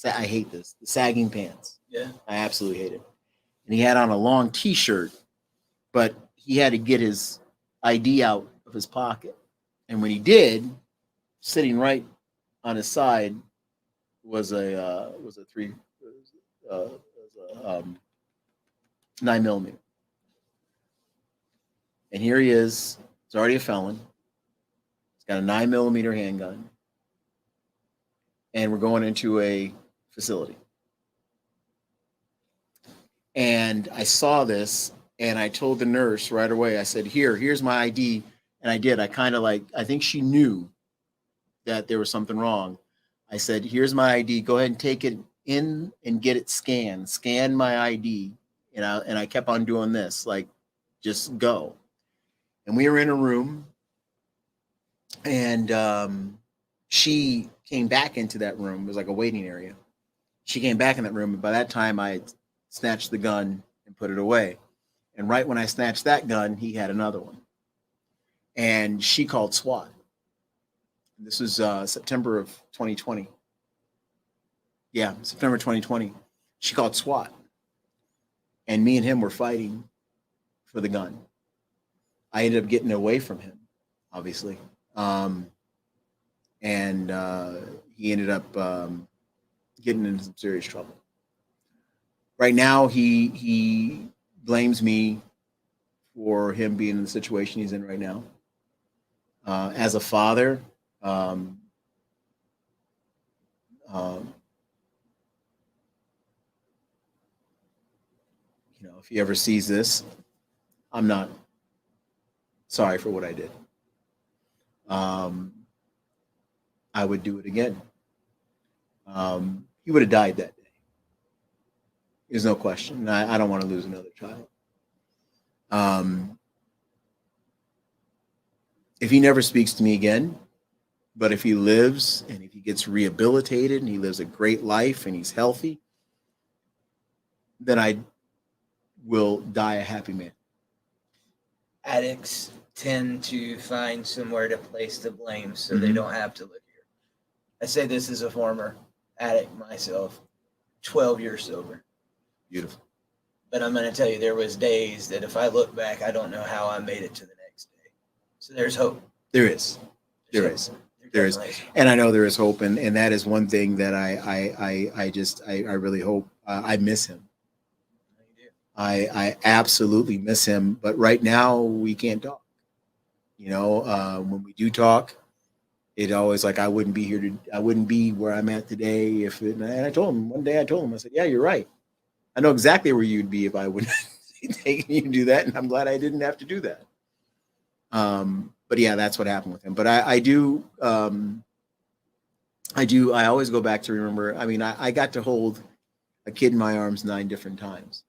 I hate this, the sagging pants. Yeah. I absolutely hate it. And he had on a long T-shirt, but he had to get his ID out of his pocket. And when he did, sitting right on his side was a 9mm. And here he is. He's already a felon. He's got a 9mm handgun. And we're going into a facility. And I saw this, and I told the nurse right away, I said, here's my ID. And I did. I think she knew that there was something wrong. I said, here's my ID. Go ahead and take it in and get it scanned. Scan my ID. And I kept on doing this, like, just go. And we were in a room, and she came back into that room. It was like a waiting area. She came back in that room, and by that time I had snatched the gun and put it away. And right when I snatched that gun, he had another one. And she called SWAT. This was September of 2020. Yeah, September 2020. She called SWAT. And me and him were fighting for the gun. I ended up getting away from him, obviously. And he ended up getting into some serious trouble. Right now, he blames me for him being in the situation he's in right now. As a father, if he ever sees this, I'm not sorry for what I did. I would do it again. He would have died that day. There's no question. I don't want to lose another child. If he never speaks to me again, but if he lives and if he gets rehabilitated and he lives a great life and he's healthy, then I will die a happy man. Addicts tend to find somewhere to place the blame so they don't have to live here. I say this as a former addict myself, 12 years sober. Beautiful. But I'm going to tell you, there was days that if I look back, I don't know how I made it to the next day. So there's hope. There is. There is. And I know there is hope. And that is one thing that I really hope. I miss him. I absolutely miss him. But right now we can't talk. When we do talk, it always like I wouldn't be where I'm at today and I told him one day, I said, yeah, you're right. I know exactly where you'd be if I wouldn't take you to do that, and I'm glad I didn't have to do that. But yeah, that's what happened with him. But I always go back to remember. I mean, I got to hold a kid in my arms 9 different times,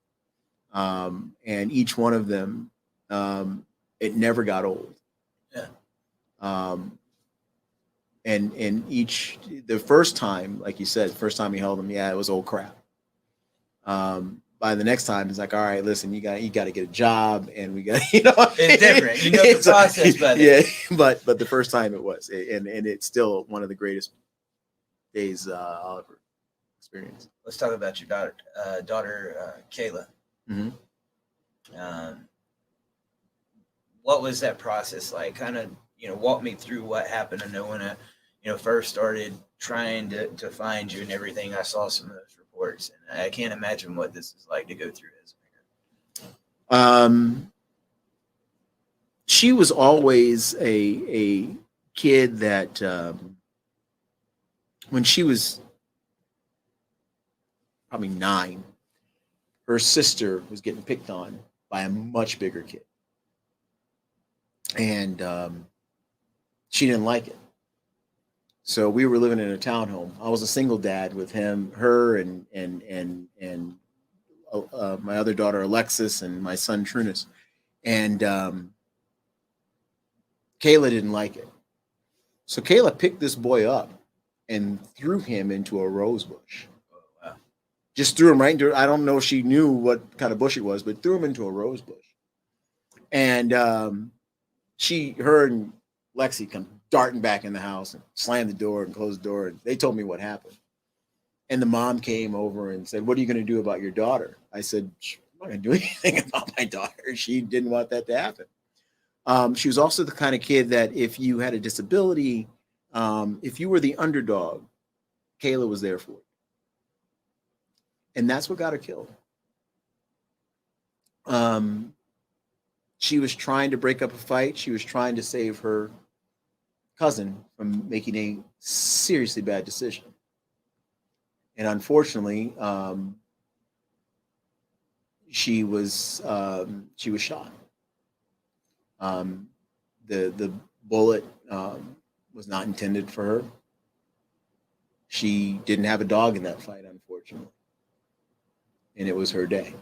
and each one of them, it never got old. Yeah. And the first time, like you said, first time he held him, yeah, it was old crap. By the next time, it's like, all right, listen, you got to get a job, and we got, it's different. The process, but yeah, but the first time it was, and it's still one of the greatest days I'll ever experience. Let's talk about your daughter Kayla. Mm-hmm. What was that process like? Kind of, walk me through what happened. I know when I, first started trying to find you and everything, I saw some of those reports, and I can't imagine what this is like to go through as a parent. She was always a kid that when she was probably 9, her sister was getting picked on by a much bigger kid. And she didn't like it. So we were living in a townhome. I was a single dad with her, and my other daughter Alexis, and my son Trunnis. And Kayla didn't like it. So Kayla picked this boy up and threw him into a rose bush Just threw him right into, I don't know if she knew what kind of bush it was, but threw him into a rose bush. And her and Lexi come darting back in the house and slammed the door and closed the door. And they told me what happened. And the mom came over and said, "What are you going to do about your daughter?" I said, "I'm not going to do anything about my daughter. She didn't want that to happen." She was also the kind of kid that if you had a disability, if you were the underdog, Kayla was there for you. And that's what got her killed. She was trying to break up a fight. She was trying to save her cousin from making a seriously bad decision. And unfortunately, she was shot. The bullet was not intended for her. She didn't have a dog in that fight, unfortunately, and it was her day.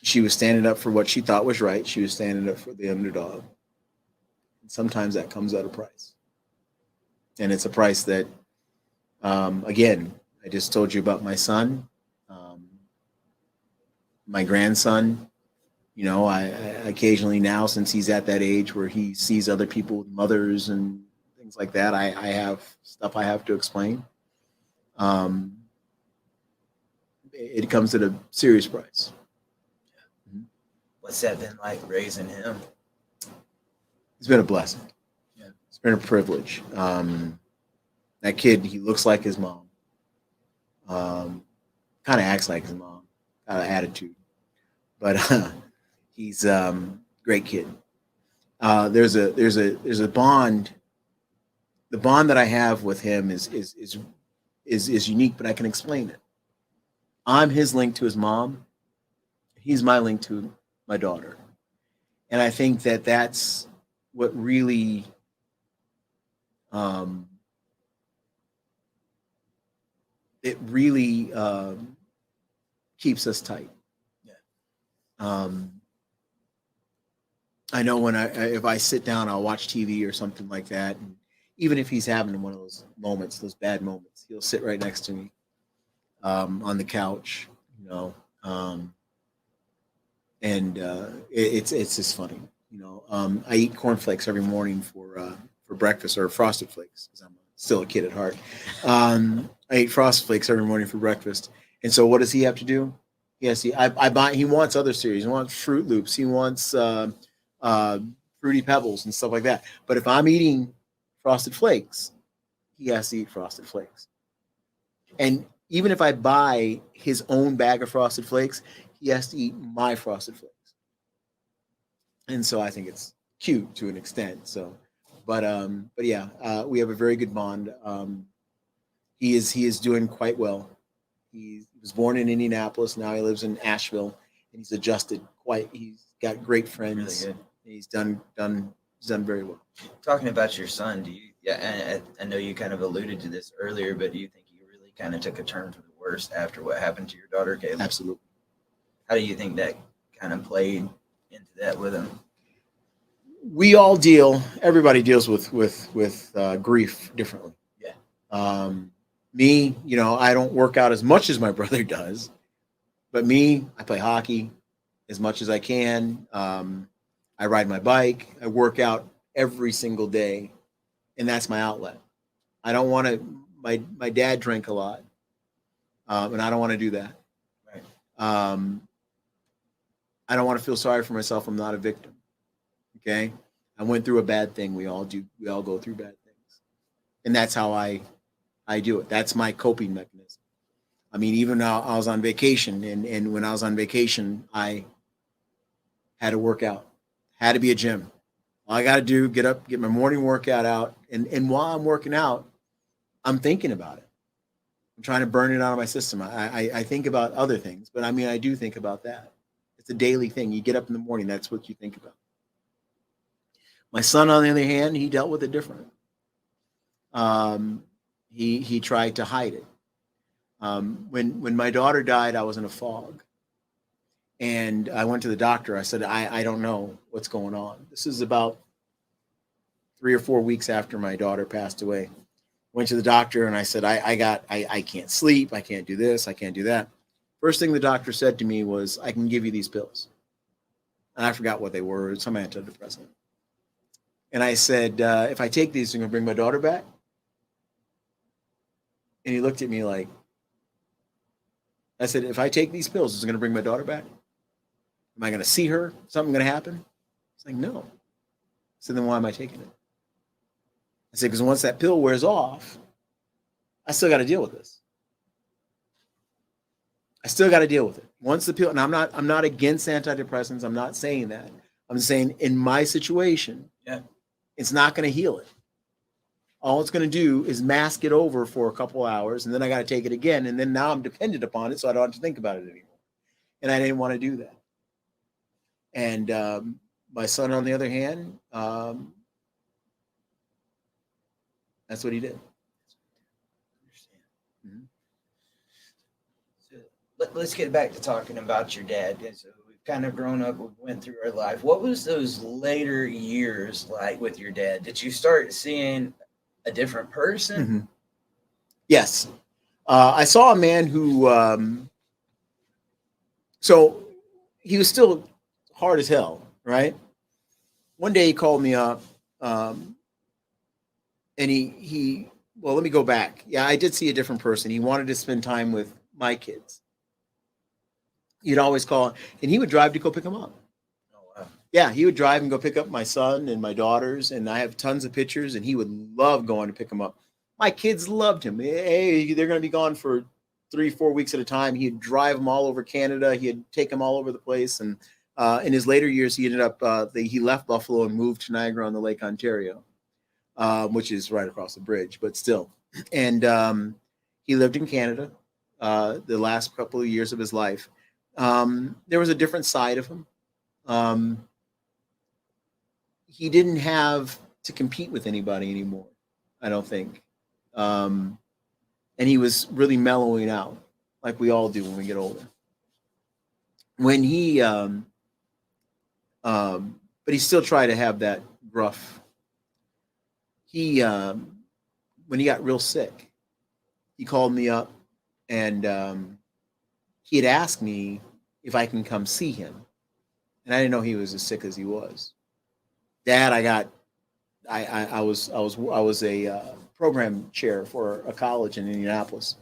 She was standing up for what she thought was right. She was standing up for the underdog. And sometimes that comes at a price, and it's a price that, again, I just told you about my son, my grandson. You know, I occasionally now, since he's at that age where he sees other people with mothers and things like that, I have stuff I have to explain. It comes at a serious price. What's that been like raising him? It's been a blessing. Yeah. It's been a privilege. That kid, he looks like his mom. Kind of acts like his mom. Kind of attitude. But he's great kid. There's a bond. The bond that I have with him is unique, but I can explain it. I'm his link to his mom. He's my link to my daughter. And I think that that's what really it really keeps us tight. Yeah. I know when if I sit down, I'll watch TV or something like that. And even if he's having one of those moments, those bad moments, he'll sit right next to me on the couch, you know. And it's just funny, you know. I eat cornflakes every morning for breakfast, or Frosted Flakes, because I'm still a kid at heart. I eat Frosted Flakes every morning for breakfast, and so what does he have to do? Yes, I buy. He wants other cereals. He wants Fruit Loops. He wants Fruity Pebbles and stuff like that. But if I'm eating Frosted Flakes, he has to eat Frosted Flakes. And even if I buy his own bag of Frosted Flakes, he has to eat my Frosted Flakes. And so I think it's cute to an extent. So, but yeah, we have a very good bond. He is doing quite well. He was born in Indianapolis. Now he lives in Asheville, and he's adjusted quite. He's got great friends. Really good. He's done very well. Talking about your son, do you? Yeah, I know you kind of alluded to this earlier, but do you think he really kind of took a turn for the worse after what happened to your daughter, Kayla? Absolutely. How do you think that kind of played into that with him? We all everybody deals with grief differently. Yeah. Me, you know, I don't work out as much as my brother does, but me, I play hockey as much as I can. I ride my bike. I work out every single day, and that's my outlet. I don't want to. My dad drank a lot, and I don't want to do that. Right. I don't want to feel sorry for myself. I'm not a victim. Okay, I went through a bad thing. We all do. We all go through bad things, and that's how I do it. That's my coping mechanism. I mean, even now I was on vacation, and when I was on vacation, I had to work out, had to be a gym. All I got to do, get up, get my morning workout out, and while I'm working out, I'm thinking about it. I'm trying to burn it out of my system. I think about other things, but I mean, I do think about that. It's a daily thing. You get up in the morning, that's what you think about. My son, on the other hand, he dealt with it different. He tried to hide it. When my daughter died, I was in a fog. And I went to the doctor. I said, I don't know what's going on. This is about 3 or 4 weeks after my daughter passed away. Went to the doctor and I said, I can't sleep. I can't do this. I can't do that. First thing the doctor said to me was, I can give you these pills. And I forgot what they were, some antidepressant. And I said, if I take these, I'm going to bring my daughter back. And he looked at me like, I said, if I take these pills, is it going to bring my daughter back? Am I going to see her? Something going to happen? It's like, no. So then why am I taking it? I said, because once that pill wears off, I still got to deal with this. I still got to deal with it. Once the pill, and I'm not against antidepressants. I'm not saying that. I'm saying in my situation, it's not going to heal it. All it's going to do is mask it over for a couple hours, and then I got to take it again, and then now I'm dependent upon it, so I don't have to think about it anymore. And I didn't want to do that. And my son, on the other hand, that's what he did. Mm-hmm. So let's get back to talking about your dad. So we've kind of grown up, we went through our life. What was those later years like with your dad? Did you start seeing a different person? Mm-hmm. Yes. I saw a man who, so he was still hard as hell, right? One day he called me up, and well, let me go back. Yeah, I did see a different person. He wanted to spend time with my kids. He'd always call, and he would drive to go pick them up. Oh, wow. Yeah, he would drive and go pick up my son and my daughters, and I have tons of pictures, and he would love going to pick them up. My kids loved him. Hey, they're going to be gone for 3-4 weeks at a time. He'd drive them all over Canada. He'd take them all over the place. And in his later years, he ended up, he left Buffalo and moved to Niagara-on-the-Lake, Ontario, which is right across the bridge, but still. And he lived in Canada the last couple of years of his life. There was a different side of him. He didn't have to compete with anybody anymore, I don't think. And he was really mellowing out, like we all do when we get older. When he, but he still tried to have that gruff. He, when he got real sick, he called me up, and he had asked me if I can come see him, and I didn't know he was as sick as he was. Dad, I was a program chair for a college in Indianapolis.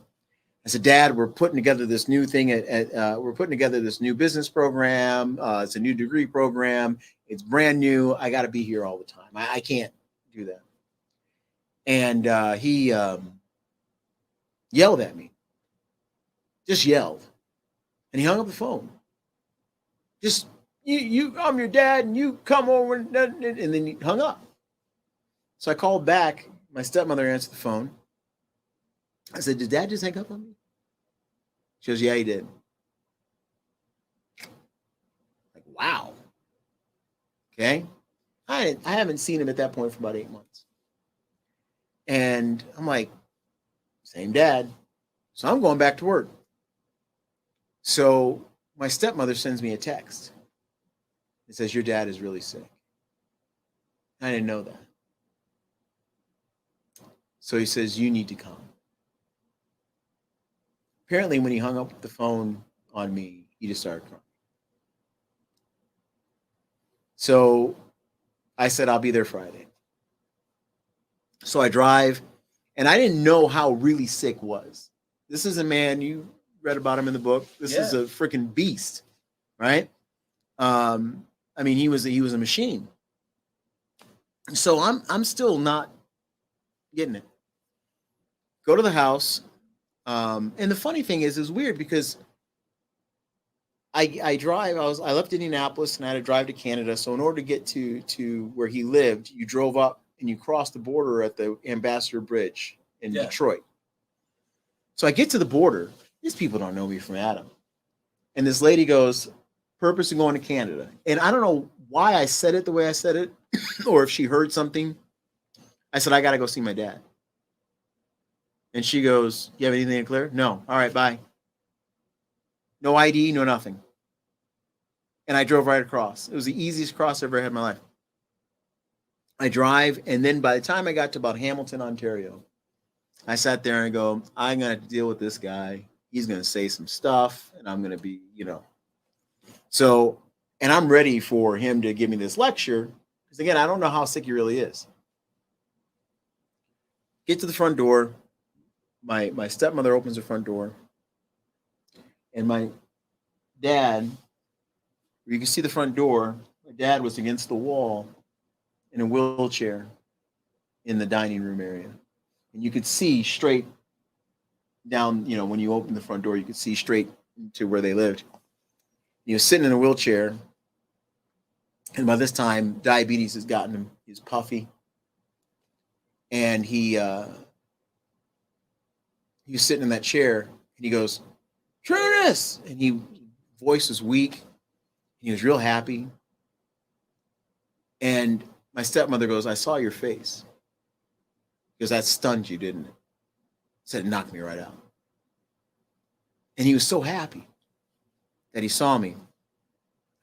I said, Dad, we're putting together this new thing we're putting together this new business program. It's a new degree program. It's brand new. I got to be here all the time. I can't do that. And he yelled at me. Just yelled. And he hung up the phone. Just, I'm your dad, and you come over, and then he hung up. So I called back. My stepmother answered the phone. I said, did Dad just hang up on me? She goes, yeah, he did. Like, wow. Okay. I haven't seen him at that point for about 8 months. And I'm like, same dad. So I'm going back to work. So my stepmother sends me a text. It says, your dad is really sick. I didn't know that. So he says, you need to come. Apparently, when he hung up the phone on me, he just started crying. So I said, I'll be there Friday. So I drive, and I didn't know how really sick was. This is a man, you read about him in the book. This is a freaking beast, right? I mean, he was a machine. So I'm still not getting it. Go to the house. And the funny thing is, it's weird because I drive. I left Indianapolis and I had to drive to Canada. So in order to get to where he lived, you drove up and you crossed the border at the Ambassador Bridge in Detroit. So I get to the border. These people don't know me from Adam. And this lady goes, purpose of going to Canada. And I don't know why I said it the way I said it, or if she heard something. I said, I got to go see my dad. And she goes, you have anything to clear? No. All right, bye. No ID, no nothing. And I drove right across. It was the easiest cross I ever had in my life. I drive, and then by the time I got to about Hamilton, Ontario, I sat there and go, I'm going to deal with this guy. He's going to say some stuff and I'm going to be, So, and I'm ready for him to give me this lecture. Because again, I don't know how sick he really is. Get to the front door. My stepmother opens the front door. And my dad, you can see the front door. My dad was against the wall in a wheelchair in the dining room area. And you could see straight down, when you open the front door, you could see straight to where they lived. He was sitting in a wheelchair. And by this time, diabetes has gotten him. He's puffy. And he was sitting in that chair and he goes, Trunnis! And voice was weak. He was real happy. And my stepmother goes, I saw your face. Because that stunned you, didn't it? Said it knocked me right out. And he was so happy that he saw me.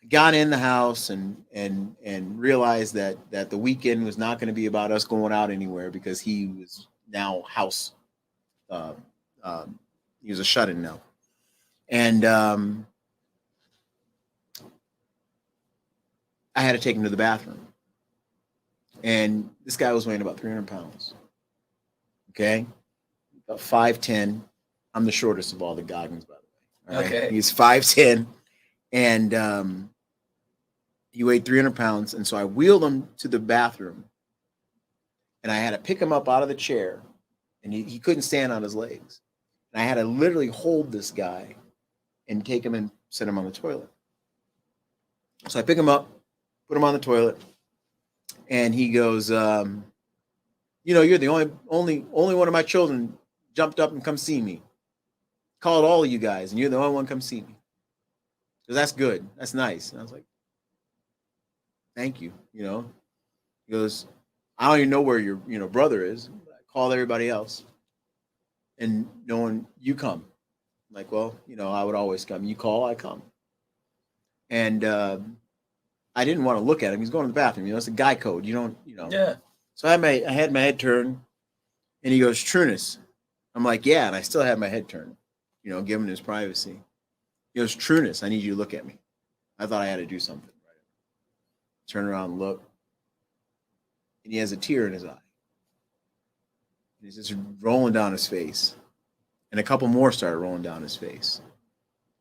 I got in the house and realized that the weekend was not going to be about us going out anywhere because he was now house. He was a shut-in now. And I had to take him to the bathroom. And this guy was weighing about 300 pounds. Okay? About 5'10". I'm the shortest of all the Goggins, by the way. All right? Okay. He's 5'10". And he weighed 300 pounds. And so I wheeled him to the bathroom. And I had to pick him up out of the chair. And he couldn't stand on his legs. And I had to literally hold this guy and take him and set him on the toilet. So I pick him up, put him on the toilet, and he goes, you're the only one of my children jumped up and come see me. Called all of you guys, and you're the only one come see me. So that's good. That's nice. And I was like, thank you. He goes, I don't even know where your brother is. I called everybody else. And no one, you come. I'm like, well, I would always come. You call, I come. And I didn't want to look at him. He's going to the bathroom. It's a guy code. You don't. Yeah. So I had my head turned, and he goes, Trunnis. I'm like, yeah, and I still had my head turned, give him his privacy. He goes, Trunnis, I need you to look at me. I thought I had to do something. Turn around and look, and he has a tear in his eye. He's just rolling down his face. And a couple more started rolling down his face.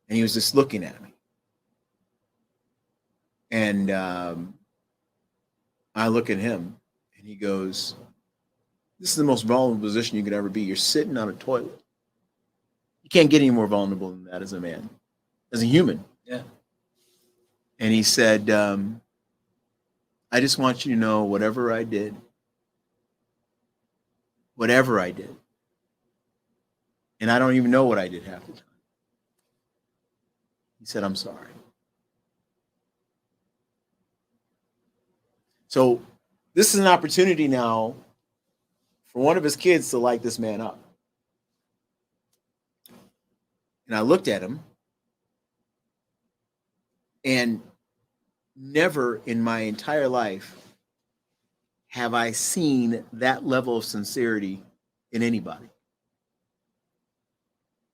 And he was just looking at me. And I look at him, and he goes, this is the most vulnerable position you could ever be. You're sitting on a toilet. You can't get any more vulnerable than that as a man, as a human. Yeah. And he said, I just want you to know whatever I did, and I don't even know what I did half the time. He said, I'm sorry. So this is an opportunity now for one of his kids to light this man up. And I looked at him, and never in my entire life have I seen that level of sincerity in anybody.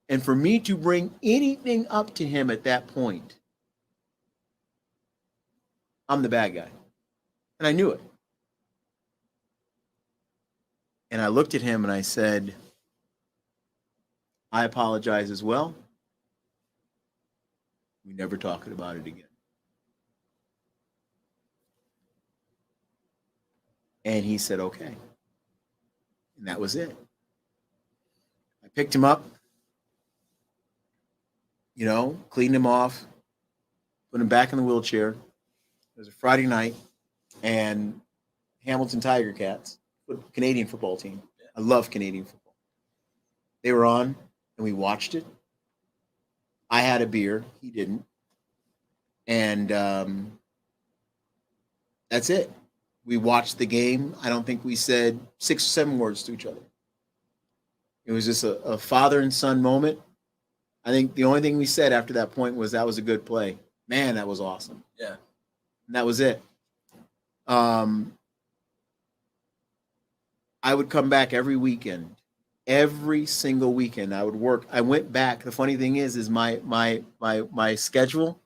And for me to bring anything up to him at that point, I'm the bad guy. And I knew it. And I looked at him and I said, I apologize as well. We never talking about it again. And he said, okay. And that was it. I picked him up, cleaned him off, put him back in the wheelchair. It was a Friday night, and Hamilton Tiger Cats, Canadian football team. I love Canadian football. They were on, and we watched it. I had a beer. He didn't. And that's it. We watched the game. I don't think we said 6 or 7 words to each other. It was just a father and son moment. I think the only thing we said after that point was that was a good play. Man, that was awesome. Yeah. And that was it. I would come back every weekend every single weekend I would work. I went back. The funny thing is my schedule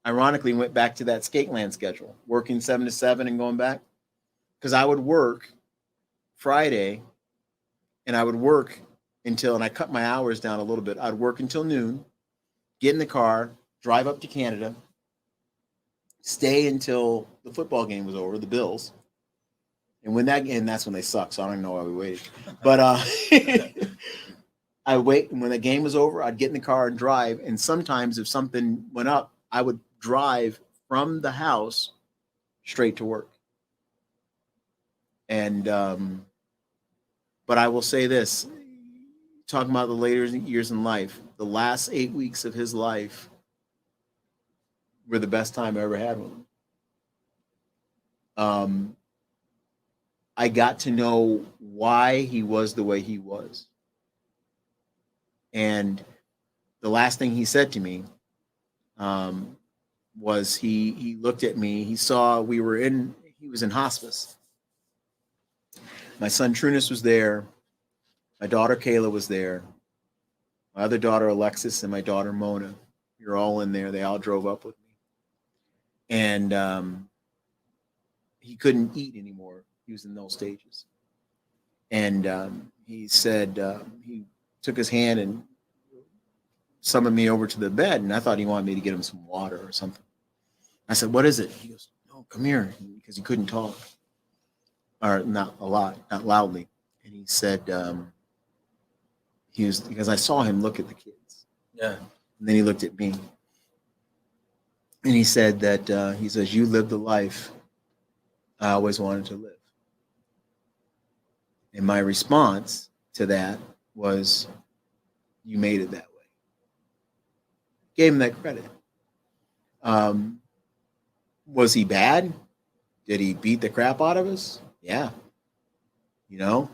ironically went back to that Skateland schedule, working 7 to 7 and going back, because I would work Friday and I would work until, and I cut my hours down a little bit. I'd work until noon, get in the car, drive up to Canada, stay until the football game was over, the Bills. And that's when they suck. So I don't even know why we waited. But I wait, and when the game was over, I'd get in the car and drive. And sometimes if something went up, I would drive from the house straight to work. And but I will say this, talking about the later years in life, the last 8 weeks of his life were the best time I ever had with him. I got to know why he was the way he was. And the last thing he said to me was he looked at me, he saw he was in hospice. My son Trunnis was there. My daughter Kayla was there. My other daughter Alexis and my daughter Mona. We were all in there. They all drove up with me. And he couldn't eat anymore. He was in those stages. And he said, he took his hand and summoned me over to the bed. And I thought he wanted me to get him some water or something. I said, what is it? He goes, no, come here. Because he couldn't talk. Or not a lot, not loudly. And he said, because I saw him look at the kids. Yeah. And then he looked at me. And he said that, he says, you lived the life I always wanted to live. And my response to that was, you made it that way. Gave him that credit. Was he bad? Did he beat the crap out of us? Yeah. You know?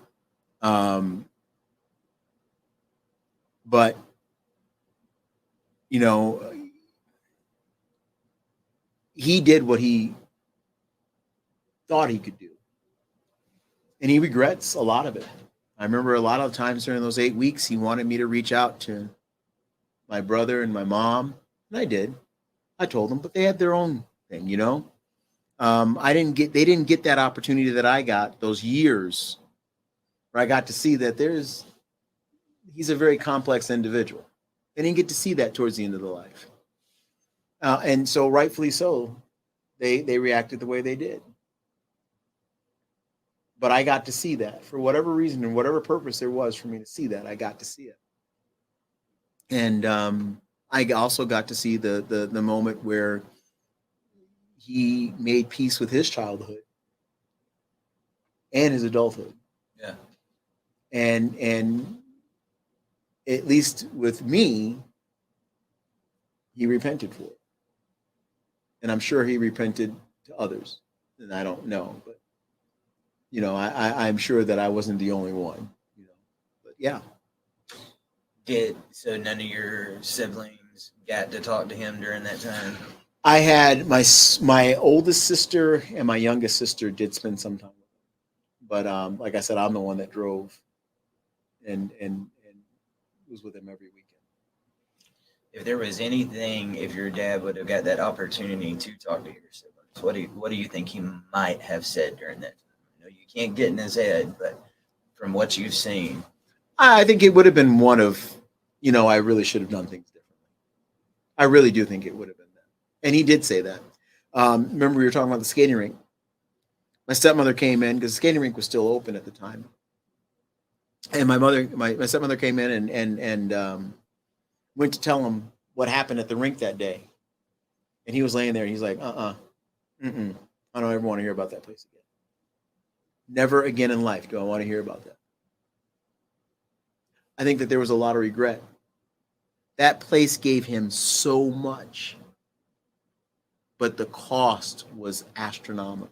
But, you know, he did what he thought he could do. And he regrets a lot of it. I remember a lot of times during those 8 weeks, he wanted me to reach out to my brother and my mom. And I did. I told them, but they had their own thing, you know? They didn't get that opportunity that I got, those years where I got to see that he's a very complex individual. They didn't get to see that towards the end of the life. And so rightfully so, they reacted the way they did. But I got to see that for whatever reason and whatever purpose there was for me to see that, I got to see it. And I also got to see the moment where he made peace with his childhood and his adulthood. Yeah. And at least with me, he repented for it. And I'm sure he repented to others. And I don't know, but you know, I'm sure that I wasn't the only one, you know, but yeah. So none of your siblings got to talk to him during that time? I had my oldest sister and my youngest sister did spend some time with him. But like I said, I'm the one that drove and was with him every weekend. If there was anything, if your dad would have got that opportunity to talk to your siblings, what do you think he might have said during that time? You know, you can't get in his head, but from what you've seen, I think it would have been one of, you know, I really should have done things differently. I really do think it would have been that. And he did say that. Remember we were talking about the skating rink. My stepmother came in because the skating rink was still open at the time. And my stepmother came in and went to tell him what happened at the rink that day. And he was laying there and he's like, I don't ever want to hear about that place again. Never again in life do I want to hear about that. I think that there was a lot of regret. That place gave him so much, but the cost was astronomical.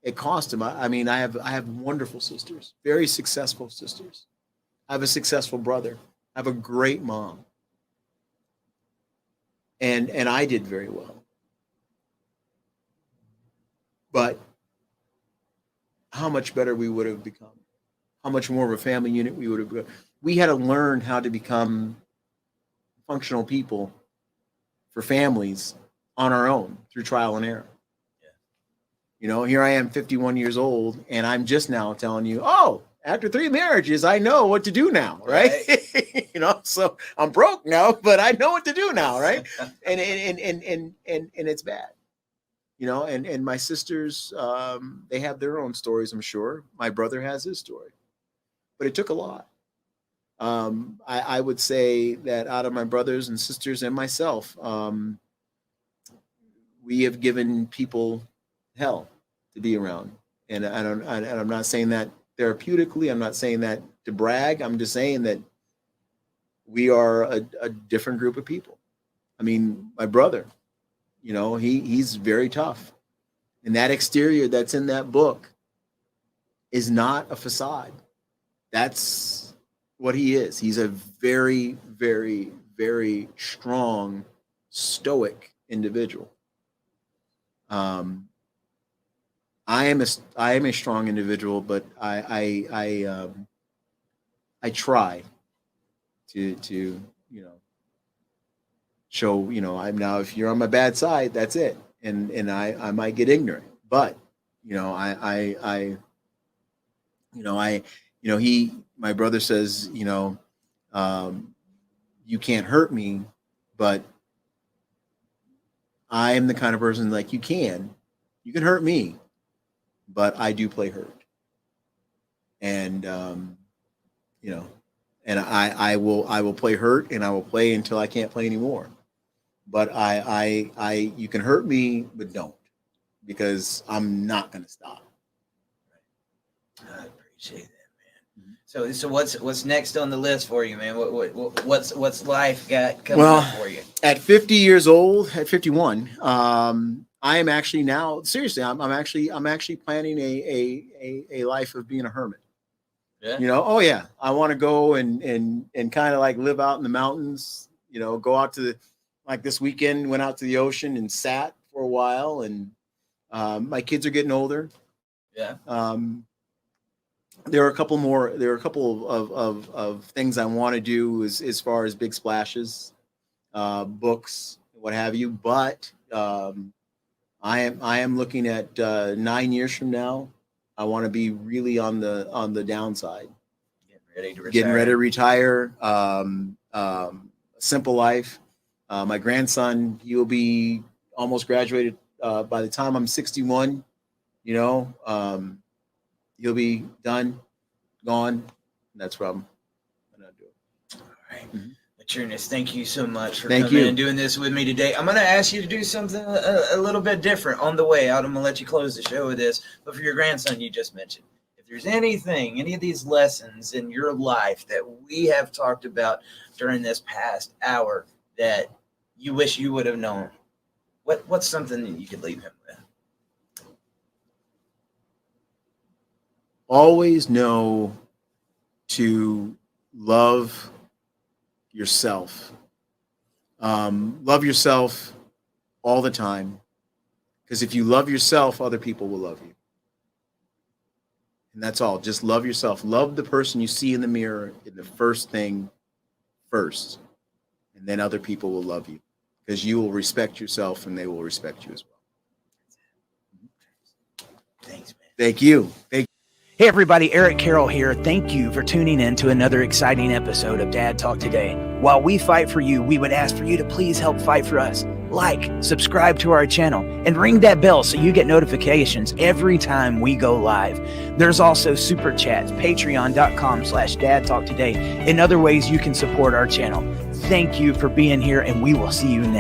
It cost him. I mean, I have wonderful sisters, very successful sisters. I have a successful brother. I have a great mom. And I did very well. But how much better we would have become. how much more of a family unit we would have. We had to learn how to become functional people for families on our own through trial and error. Yeah. You know, here I am 51 years old, and I'm just now telling you, oh, after 3 marriages, I know what to do now, right? You know, so I'm broke now, but I know what to do now, right? and it's bad. You know, and my sisters, they have their own stories, I'm sure. My brother has his story, but it took a lot. I would say that out of my brothers and sisters and myself, we have given people hell to be around. And I'm not saying that therapeutically. I'm not saying that to brag. I'm just saying that we are a different group of people. I mean, my brother, you know, he's very tough. And that exterior that's in that book is not a facade. That's what he is. He's a very, very, very strong, stoic individual. I am a strong individual, but I try to you know, show, you know, I'm now, if you're on my bad side, that's it. And I might get ignorant, but you know, my brother says, you know, you can't hurt me, but I am the kind of person like you can hurt me, but I do play hurt. And, you know, and I will play hurt, and I will play until I can't play anymore. But you can hurt me, but don't, because I'm not going to stop. I appreciate that, man. So what's next on the list for you, man? What's life got coming up for you? At 50 years old, at 51, I am actually now, seriously, I'm actually planning a life of being a hermit. Yeah. You know, oh yeah, I want to go and kind of like live out in the mountains. You know, go out to like this weekend, went out to the ocean and sat for a while. And my kids are getting older. Yeah. There are a couple of things I want to do as far as big splashes, books, what have you. But I am looking at 9 years from now. I want to be really on the downside. Getting ready to retire. Simple life. My grandson, he will be almost graduated by the time I'm 61. You know, he'll be done, gone. And that's what I'm gonna do. All right. Mm-hmm. Trunnis, thank you so much for coming in and doing this with me today. I'm going to ask you to do something a little bit different on the way out. I'm going to let you close the show with this. But for your grandson you just mentioned, if there's any of these lessons in your life that we have talked about during this past hour that you wish you would have known, what's something that you could leave him with? Always know to love yourself. Love yourself all the time, because if you love yourself, other people will love you. And that's all. Just love yourself. Love the person you see in the mirror in the first thing first, and then other people will love you, because you will respect yourself and they will respect you as well. Thanks, man. Thank you. Hey everybody, Eric Carroll here. Thank you for tuning in to another exciting episode of Dad Talk Today. While we fight for you, we would ask for you to please help fight for us. Like, subscribe to our channel, and ring that bell so you get notifications every time we go live. There's also super chats, patreon.com/Dad Talk Today, and other ways you can support our channel. Thank you for being here, and we will see you next.